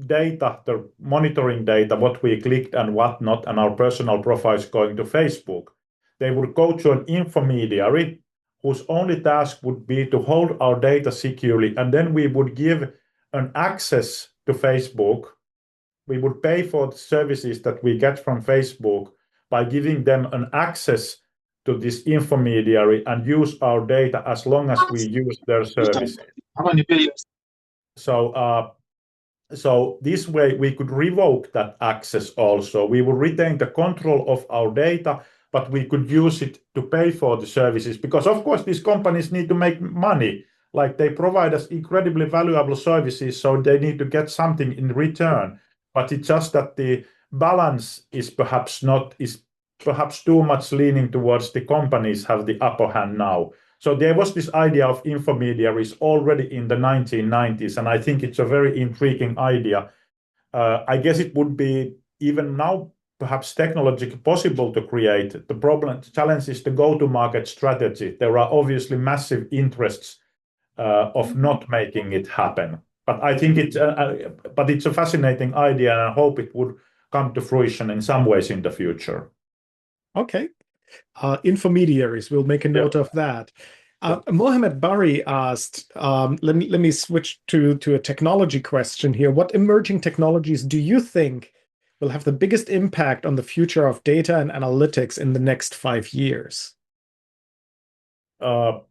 data, the monitoring data, what we clicked and what not, and our personal profiles going to Facebook, they would go to an infomediary whose only task would be to hold our data securely, and then we would give an access to Facebook. We would pay for the services that we get from Facebook by giving them an access to this infomediary and use our data as long as we use their services. So this way we could revoke that access also. We would retain the control of our data, but we could use it to pay for the services, because of course these companies need to make money. Like, they provide us incredibly valuable services, so they need to get something in return. But it's just that the balance is perhaps too much leaning towards the companies have the upper hand now. So there was this idea of infomediaries already in the 1990s, and I think it's a very intriguing idea. I guess it would be even now perhaps technologically possible to create. The challenge is the go-to-market strategy. There are obviously massive interests of not making it happen. But I think it's a fascinating idea, and I hope it would come to fruition in some ways in the future. Okay. Infomediaries, we'll make a note of that. Mohammed Bari asked, let me switch to a technology question here. What emerging technologies do you think will have the biggest impact on the future of data and analytics in the next 5 years? Of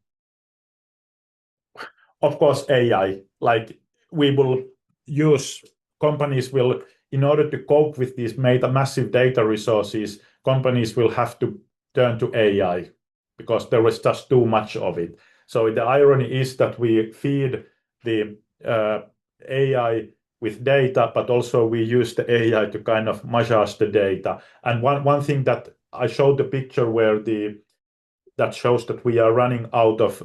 course, AI. Like, companies will, in order to cope with these massive data resources, companies will have to turn to AI because there is just too much of it. So the irony is that we feed the AI with data, but also we use the AI to kind of massage the data. And one thing that I showed the picture where that shows that we are running out of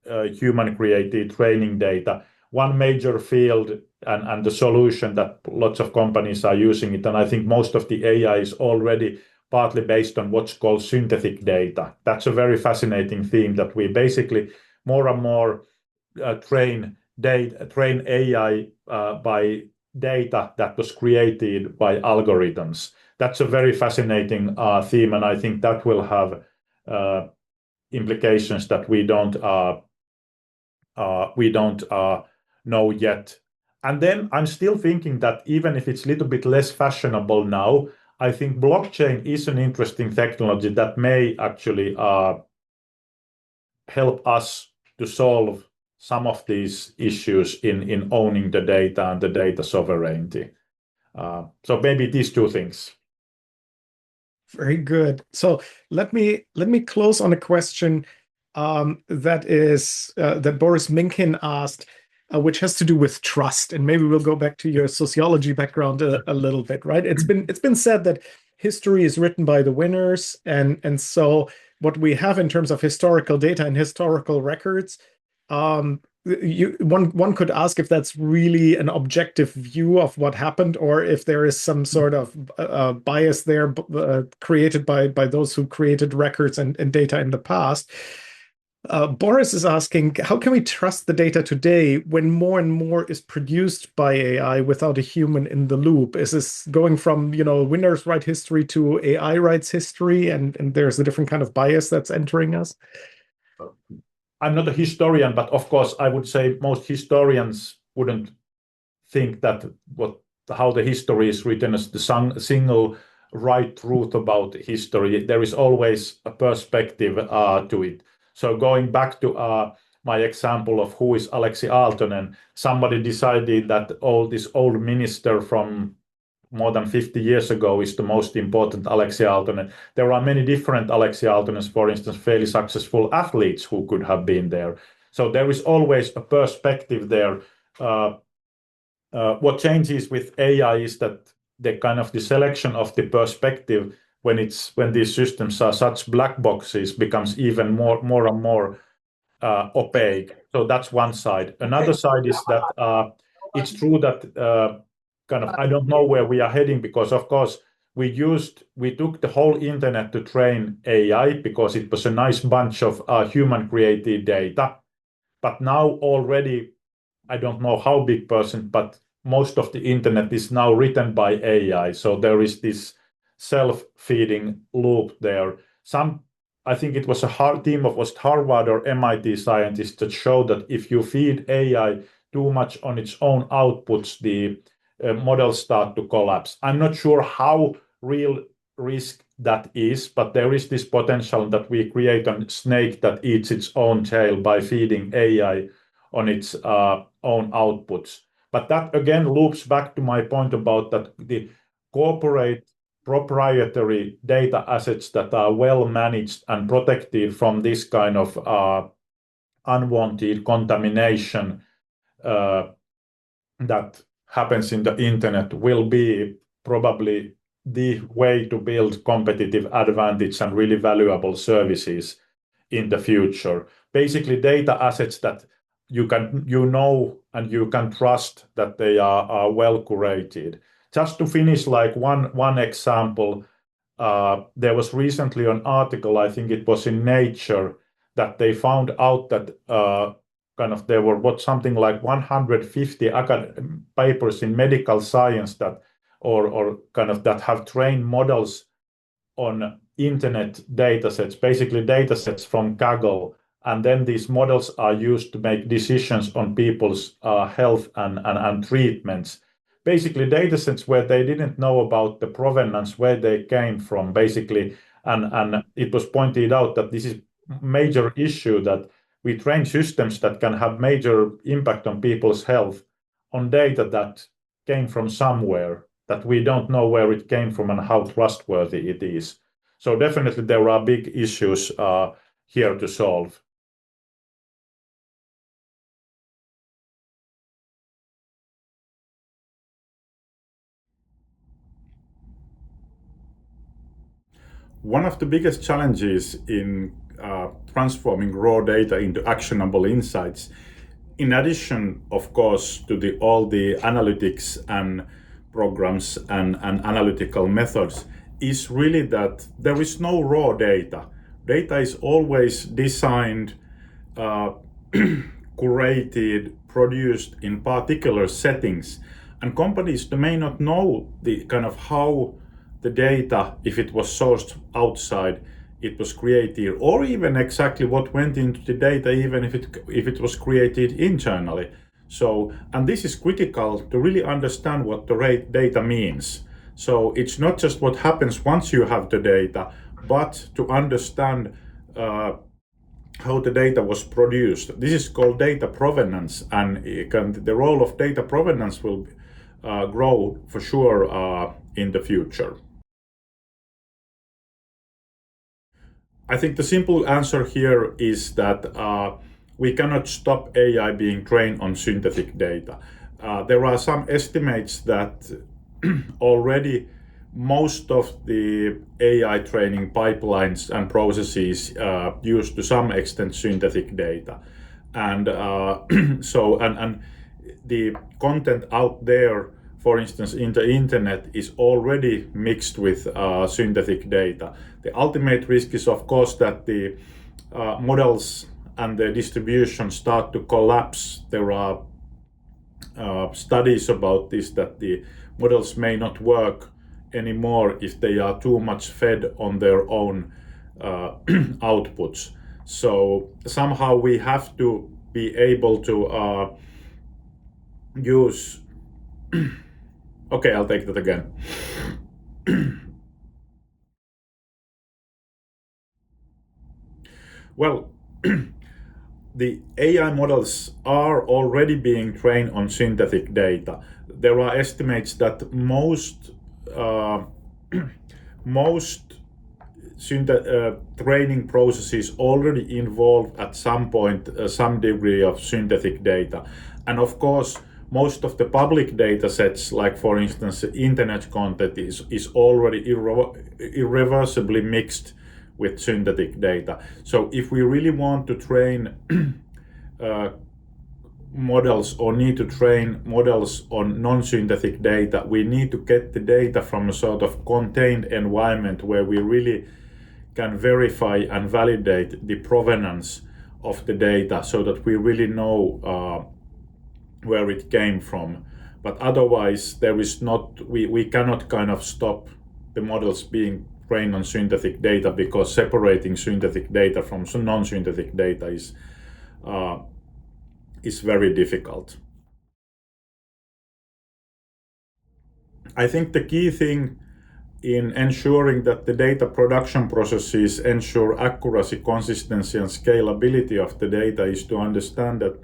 human-created training data. One major field and the solution that lots of companies are using it, and I think most of the AI is already partly based on what's called synthetic data. That's a very fascinating theme, that we basically more and more train AI by data that was created by algorithms. That's a very fascinating theme, and I think that will have implications that we don't know yet. And then I'm still thinking that even if it's a little bit less fashionable now, I think blockchain is an interesting technology that may actually help us to solve some of these issues in owning the data and the data sovereignty. So maybe these two things. Very good. So let me close on a question that Boris Minkin asked, which has to do with trust, and maybe we'll go back to your sociology background a little bit, right? It's been said that history is written by the winners, and so what we have in terms of historical data and historical records, one could ask if that's really an objective view of what happened, or if there is some sort of bias there created by those who created records and data in the past. Boris is asking, how can we trust the data today when more and more is produced by AI without a human in the loop? Is this going from, winners write history to AI writes history, and there's a different kind of bias that's entering us? I'm not a historian, but of course I would say most historians wouldn't think that how the history is written as the single right truth about history. There is always a perspective to it. So going back to my example of who is Aleksi Aaltonen, somebody decided that this old minister from more than 50 years ago is the most important Aleksi Aaltonen. There are many different Aleksi Aaltonens, for instance, fairly successful athletes who could have been there. So there is always a perspective there. What changes with AI is that the selection of the perspective when these systems are such black boxes becomes even more and more opaque. So that's one side. Another side is that it's true that I don't know where we are heading, because of course we took the whole internet to train AI because it was a nice bunch of human created data. But now already, I don't know how big percent, but most of the internet is now written by AI. So there is this self-feeding loop there. I think it was a team of Harvard or MIT scientists that showed that if you feed AI too much on its own outputs, the models start to collapse. I'm not sure how real risk that is, but there is this potential that we create a snake that eats its own tail by feeding AI on its own outputs. But that again loops back to my point about that the corporate proprietary data assets that are well managed and protected from this kind of unwanted contamination that happens in the internet will be probably the way to build competitive advantage and really valuable services in the future. Basically, data assets that you and you can trust that they are well curated. Just to finish, like one example, there was recently an article, I think it was in Nature, that they found out that there were something like 150 papers in medical science that that have trained models on internet datasets, basically datasets from Kaggle, and then these models are used to make decisions on people's health and treatments. Basically, datasets where they didn't know about the provenance, where they came from, basically, and it was pointed out that this is a major issue, that we train systems that can have major impact on people's health on data that came from somewhere that we don't know where it came from and how trustworthy it is. So definitely there are big issues here to solve. One of the biggest challenges in transforming raw data into actionable insights, in addition, of course, to all the analytics and programs and analytical methods, is really that there is no raw data. Data is always designed, curated, produced in particular settings, and companies may not know the how the data, if it was sourced outside, it was created, or even exactly what went into the data, even if it was created internally. So, and this is critical to really understand what the data means. So it's not just what happens once you have the data, but to understand how the data was produced. This is called data provenance, and the role of data provenance will grow for sure in the future. I think the simple answer here is that we cannot stop AI being trained on synthetic data. There are some estimates that already most of the AI training pipelines and processes use to some extent synthetic data, and and the content out there, for instance, in the internet, is already mixed with synthetic data. The ultimate risk is, of course, that the models and the distribution start to collapse. There are studies about this, that the models may not work anymore if they are too much fed on their own outputs. So somehow we have to be able to use okay, I'll take that again. Well, the AI models are already being trained on synthetic data. There are estimates that most training processes already involve at some point some degree of synthetic data. And of course, most of the public data sets, like for instance, internet content is already irreversibly mixed with synthetic data. So if we really want to train models or need to train models on non-synthetic data, we need to get the data from a sort of contained environment where we really can verify and validate the provenance of the data so that we really know where it came from. But otherwise, there is not, we cannot kind of stop the models being trained on synthetic data, because separating synthetic data from non-synthetic data is very difficult. I think the key thing in ensuring that the data production processes ensure accuracy, consistency, and scalability of the data is to understand that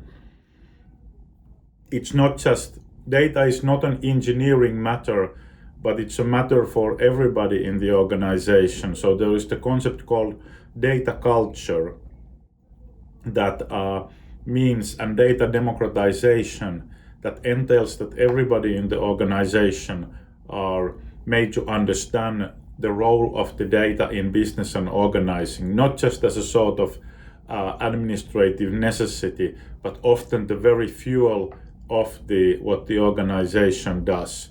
it's not just, data is not an engineering matter, but it's a matter for everybody in the organization. So there is the concept called data culture that means, and data democratization, that entails that everybody in the organization are made to understand the role of the data in business and organizing, not just as a sort of administrative necessity, but often the very fuel of what the organization does.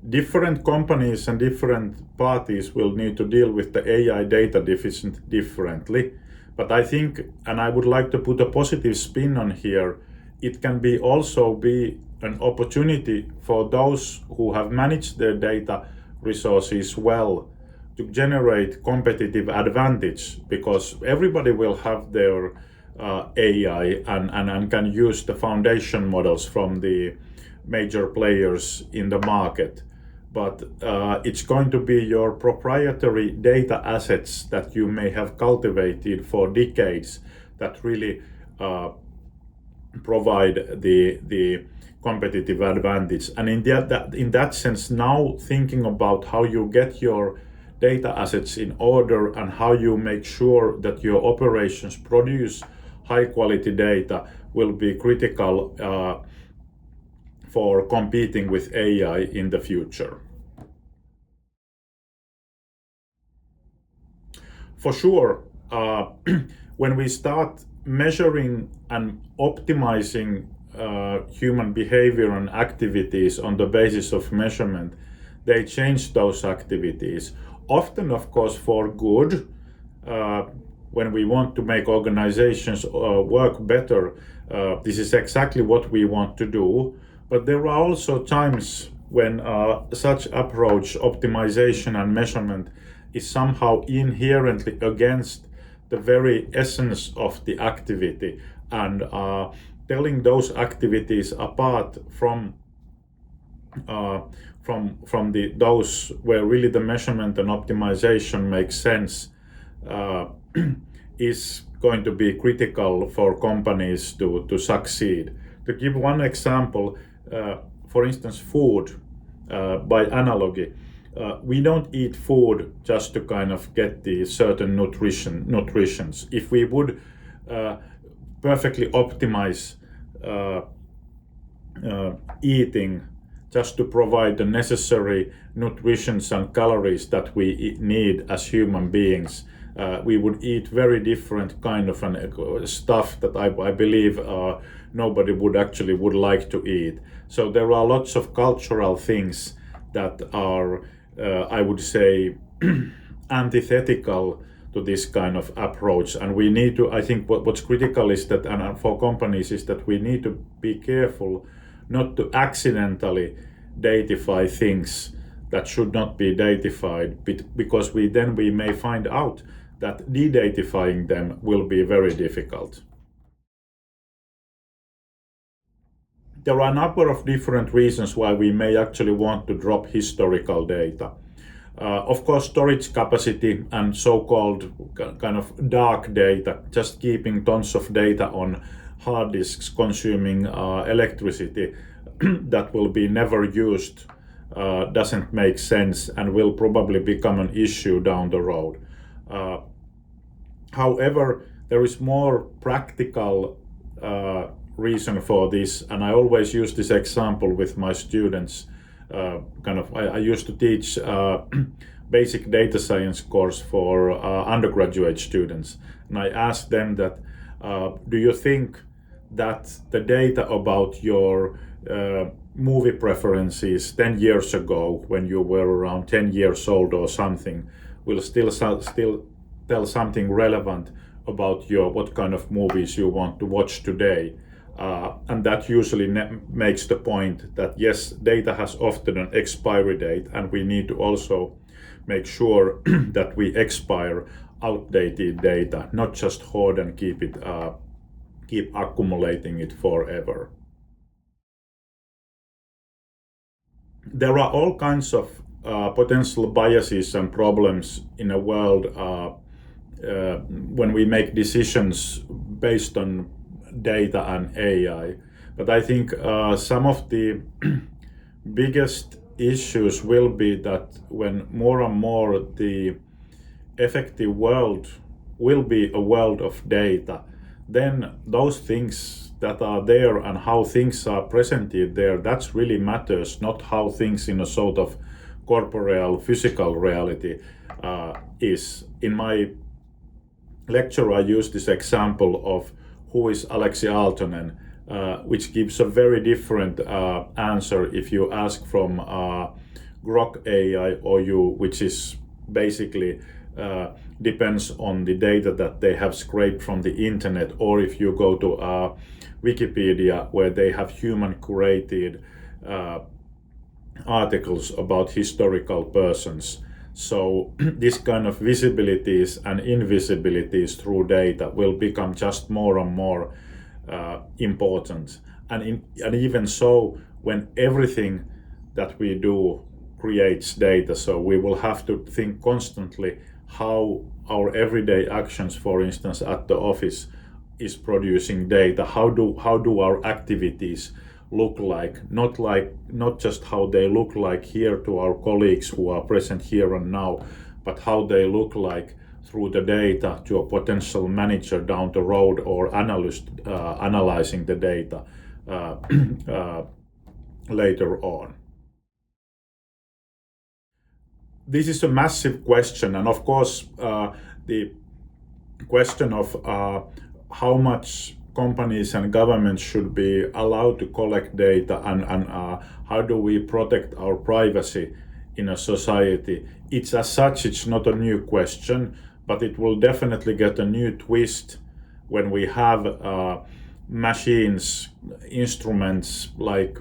Different companies and different parties will need to deal with the AI data deficit differently. But I think, and I would like to put a positive spin on here, it can also be an opportunity for those who have managed their data resources well to generate competitive advantage, because everybody will have their AI and can use the foundation models from the major players in the market. But it's going to be your proprietary data assets that you may have cultivated for decades that really provide the competitive advantage. And in that sense, now thinking about how you get your data assets in order and how you make sure that your operations produce high quality data will be critical for competing with AI in the future. For sure, when we start measuring and optimizing human behavior and activities on the basis of measurement, they change those activities. Often, of course, for good, when we want to make organizations work better, this is exactly what we want to do. But there are also times when such approach, optimization and measurement, is somehow inherently against the very essence of the activity, and telling those activities apart from those where really the measurement and optimization makes sense is going to be critical for companies to succeed. To give one example, for instance, food, by analogy, we don't eat food just to kind of get the certain nutritions. If we would perfectly optimize eating just to provide the necessary nutritions and calories that we need as human beings, we would eat very different kind of stuff that I believe nobody would like to eat. So there are lots of cultural things that are, I would say, antithetical to this kind of approach. And we need to, I think what's critical is that, and for companies, is that we need to be careful not to accidentally datify things that should not be datified, because we may find out that de-datifying them will be very difficult. There are a number of different reasons why we may actually want to drop historical data. Of course, storage capacity and so-called kind of dark data, just keeping tons of data on hard disks consuming electricity that will be never used, doesn't make sense and will probably become an issue down the road. However, there is more practical reason for this, and I always use this example with my students. I used to teach basic data science course for undergraduate students, and I asked them that, do you think that the data about your movie preferences 10 years ago, when you were around 10 years old or something, will still tell something relevant about what kind of movies you want to watch today? And that usually makes the point that yes, data has often an expiry date, and we need to also make sure that we expire outdated data, not just hoard and keep accumulating it forever. There are all kinds of potential biases and problems in a world when we make decisions based on data and AI. But I think some of the biggest issues will be that when more and more the effective world will be a world of data, then those things that are there and how things are presented there, that's really matters, not how things in a sort of corporeal physical reality is. In my lecture, I use this example of who is Aleksi Aaltonen, which gives a very different answer if you ask from Grok AI or which is basically depends on the data that they have scraped from the internet, or if you go to Wikipedia, where they have human curated articles about historical persons. So this kind of visibilities and invisibilities through data will become just more and more important. And even so, when everything that we do creates data, so we will have to think constantly how our everyday actions, for instance, at the office is producing data. How do our activities look like? Not just how they look like here to our colleagues who are present here and now, but how they look like through the data to a potential manager down the road or analyst analyzing the data later on. This is a massive question, and of course the question of how much companies and governments should be allowed to collect data and how do we protect our privacy in a society. It's as such, it's not a new question, but it will definitely get a new twist when we have machines, instruments like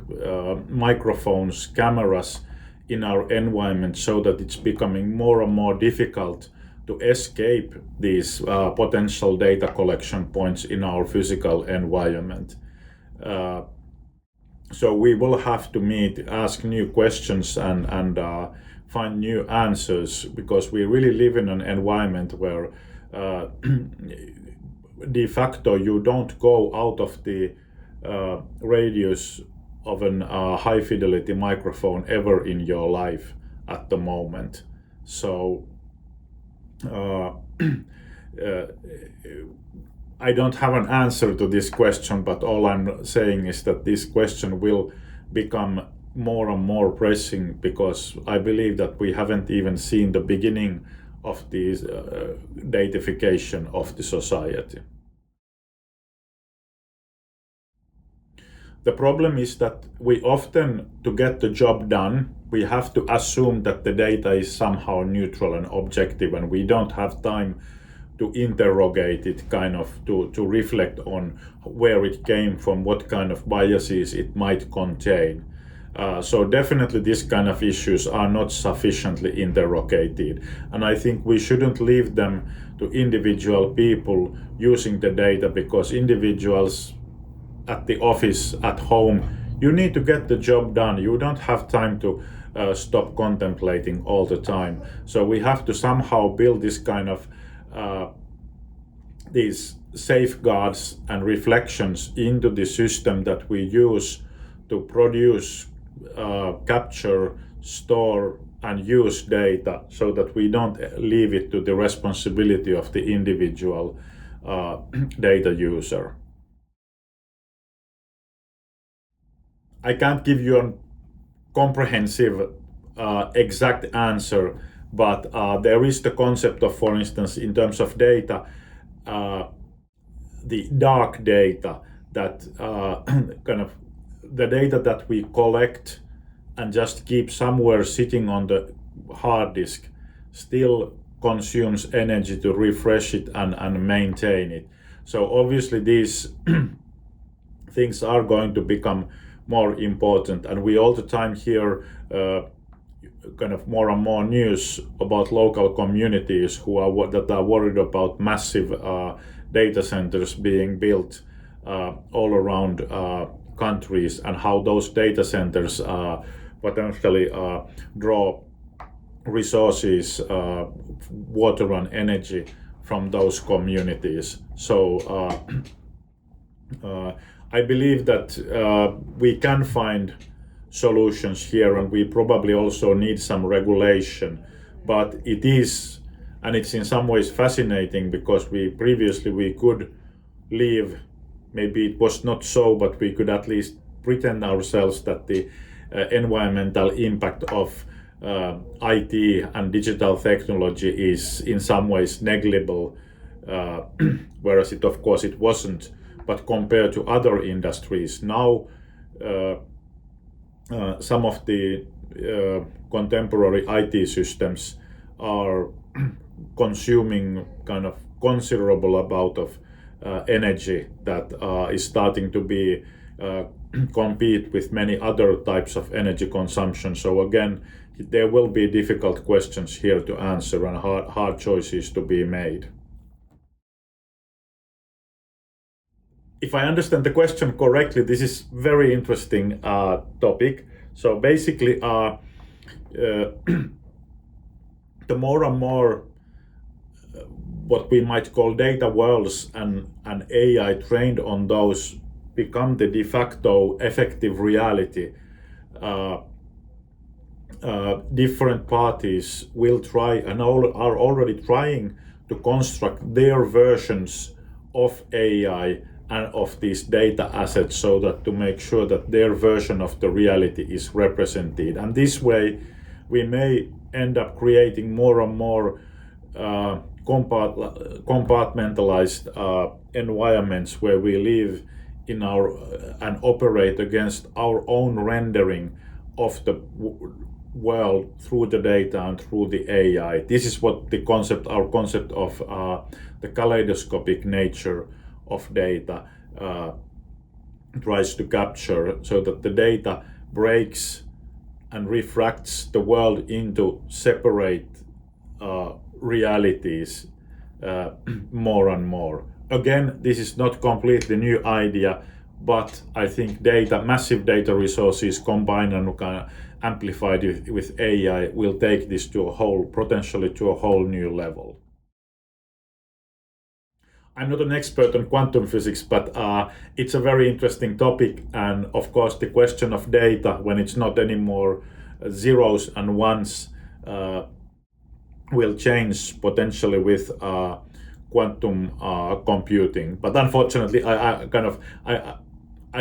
microphones, cameras in our environment, so that it's becoming more and more difficult to escape these potential data collection points in our physical environment. So we will have to ask new questions and find new answers, because we really live in an environment where de facto you don't go out of the radius of an high fidelity microphone ever in your life at the moment. So I don't have an answer to this question, but all I'm saying is that this question will become more and more pressing, because I believe that we haven't even seen the beginning of this datafication of the society. The problem is that we often, to get the job done, we have to assume that the data is somehow neutral and objective, and we don't have time to interrogate it, kind of to reflect on where it came from, what kind of biases it might contain. So definitely these kind of issues are not sufficiently interrogated, and I think we shouldn't leave them to individual people using the data, because individuals at the office, at home, you need to get the job done. You don't have time to stop contemplating all the time. So we have to somehow build this kind of these safeguards and reflections into the system that we use to produce, capture, store, and use data, so that we don't leave it to the responsibility of the individual data user. I can't give you a comprehensive exact answer, but there is the concept of, for instance, in terms of data, the dark data, that kind of the data that we collect and just keep somewhere sitting on the hard disk still consumes energy to refresh it and maintain it. So obviously these things are going to become more important, and we all the time hear kind of more and more news about local communities that are worried about massive data centers being built all around countries, and how those data centers potentially draw resources, water and energy from those communities. So I believe that we can find solutions here, and we probably also need some regulation. But it's in some ways fascinating, because we could live, maybe it was not so, but we could at least pretend ourselves that the environmental impact of IT and digital technology is in some ways negligible, whereas of course it wasn't. But compared to other industries, now some of the contemporary IT systems are consuming kind of considerable amount of energy that is starting to be compete with many other types of energy consumption. So again, there will be difficult questions here to answer, and hard choices to be made. If I understand the question correctly, this is very interesting topic. So basically, the more and more what we might call data worlds and AI trained on those become the de facto effective reality, different parties will try and are already trying to construct their versions of AI and of these data assets, so that to make sure that their version of the reality is represented. And this way we may end up creating more and more compartmentalized environments where we live in our and operate against our own rendering of the world through the data and through the AI. This is what our concept of the kaleidoscopic nature of data tries to capture, so that the data breaks and refracts the world into separate realities more and more. Again, this is not completely new idea, but I think massive data resources combined and amplified with AI will take this potentially to a whole new level. I'm not an expert on quantum physics, but it's a very interesting topic. And of course, the question of data, when it's not anymore zeros and ones, will change potentially with quantum computing. But unfortunately, I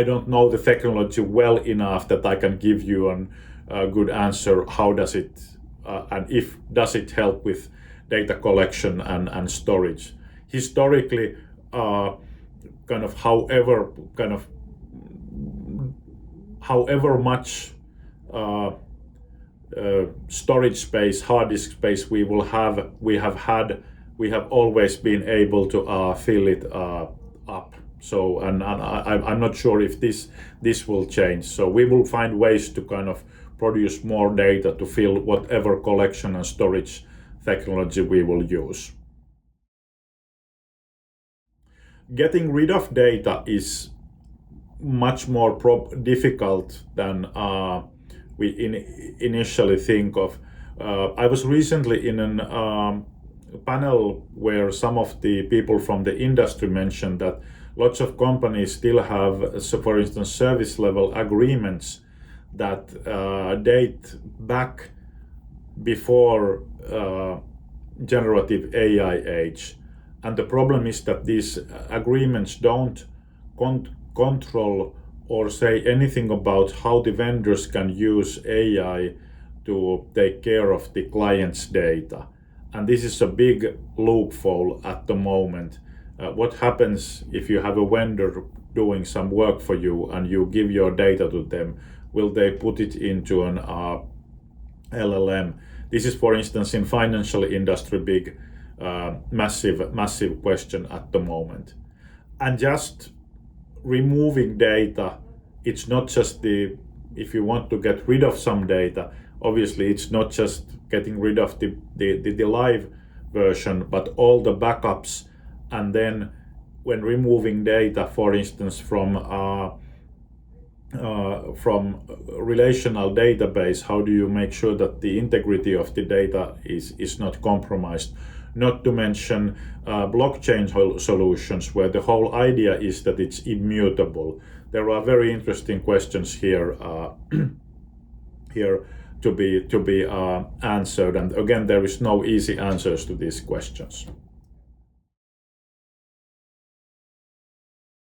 don't know the technology well enough that I can give you a good answer. How does it and does it help with data collection and storage? Historically, however much storage space, hard disk space we have always been able to fill it up. So, and I'm not sure if this will change. So we will find ways to kind of produce more data to fill whatever collection and storage technology we will use. Getting rid of data is much more difficult than we initially think of. I was recently in a panel where some of the people from the industry mentioned that lots of companies still have, so for instance, service level agreements that date back before generative AI age. And the problem is that these agreements don't control or say anything about how the vendors can use AI to take care of the client's data. And this is a big loophole at the moment. What happens if you have a vendor doing some work for you and you give your data to them? Will they put it into an LLM? This is, for instance, in financial industry, big, massive question at the moment. And just removing data, it's not just if you want to get rid of some data, obviously it's not just getting rid of the live version, but all the backups. And then when removing data, for instance, from relational database, how do you make sure that the integrity of the data is not compromised? Not to mention blockchain solutions, where the whole idea is that it's immutable. There are very interesting questions here to be answered, and again, there is no easy answers to these questions.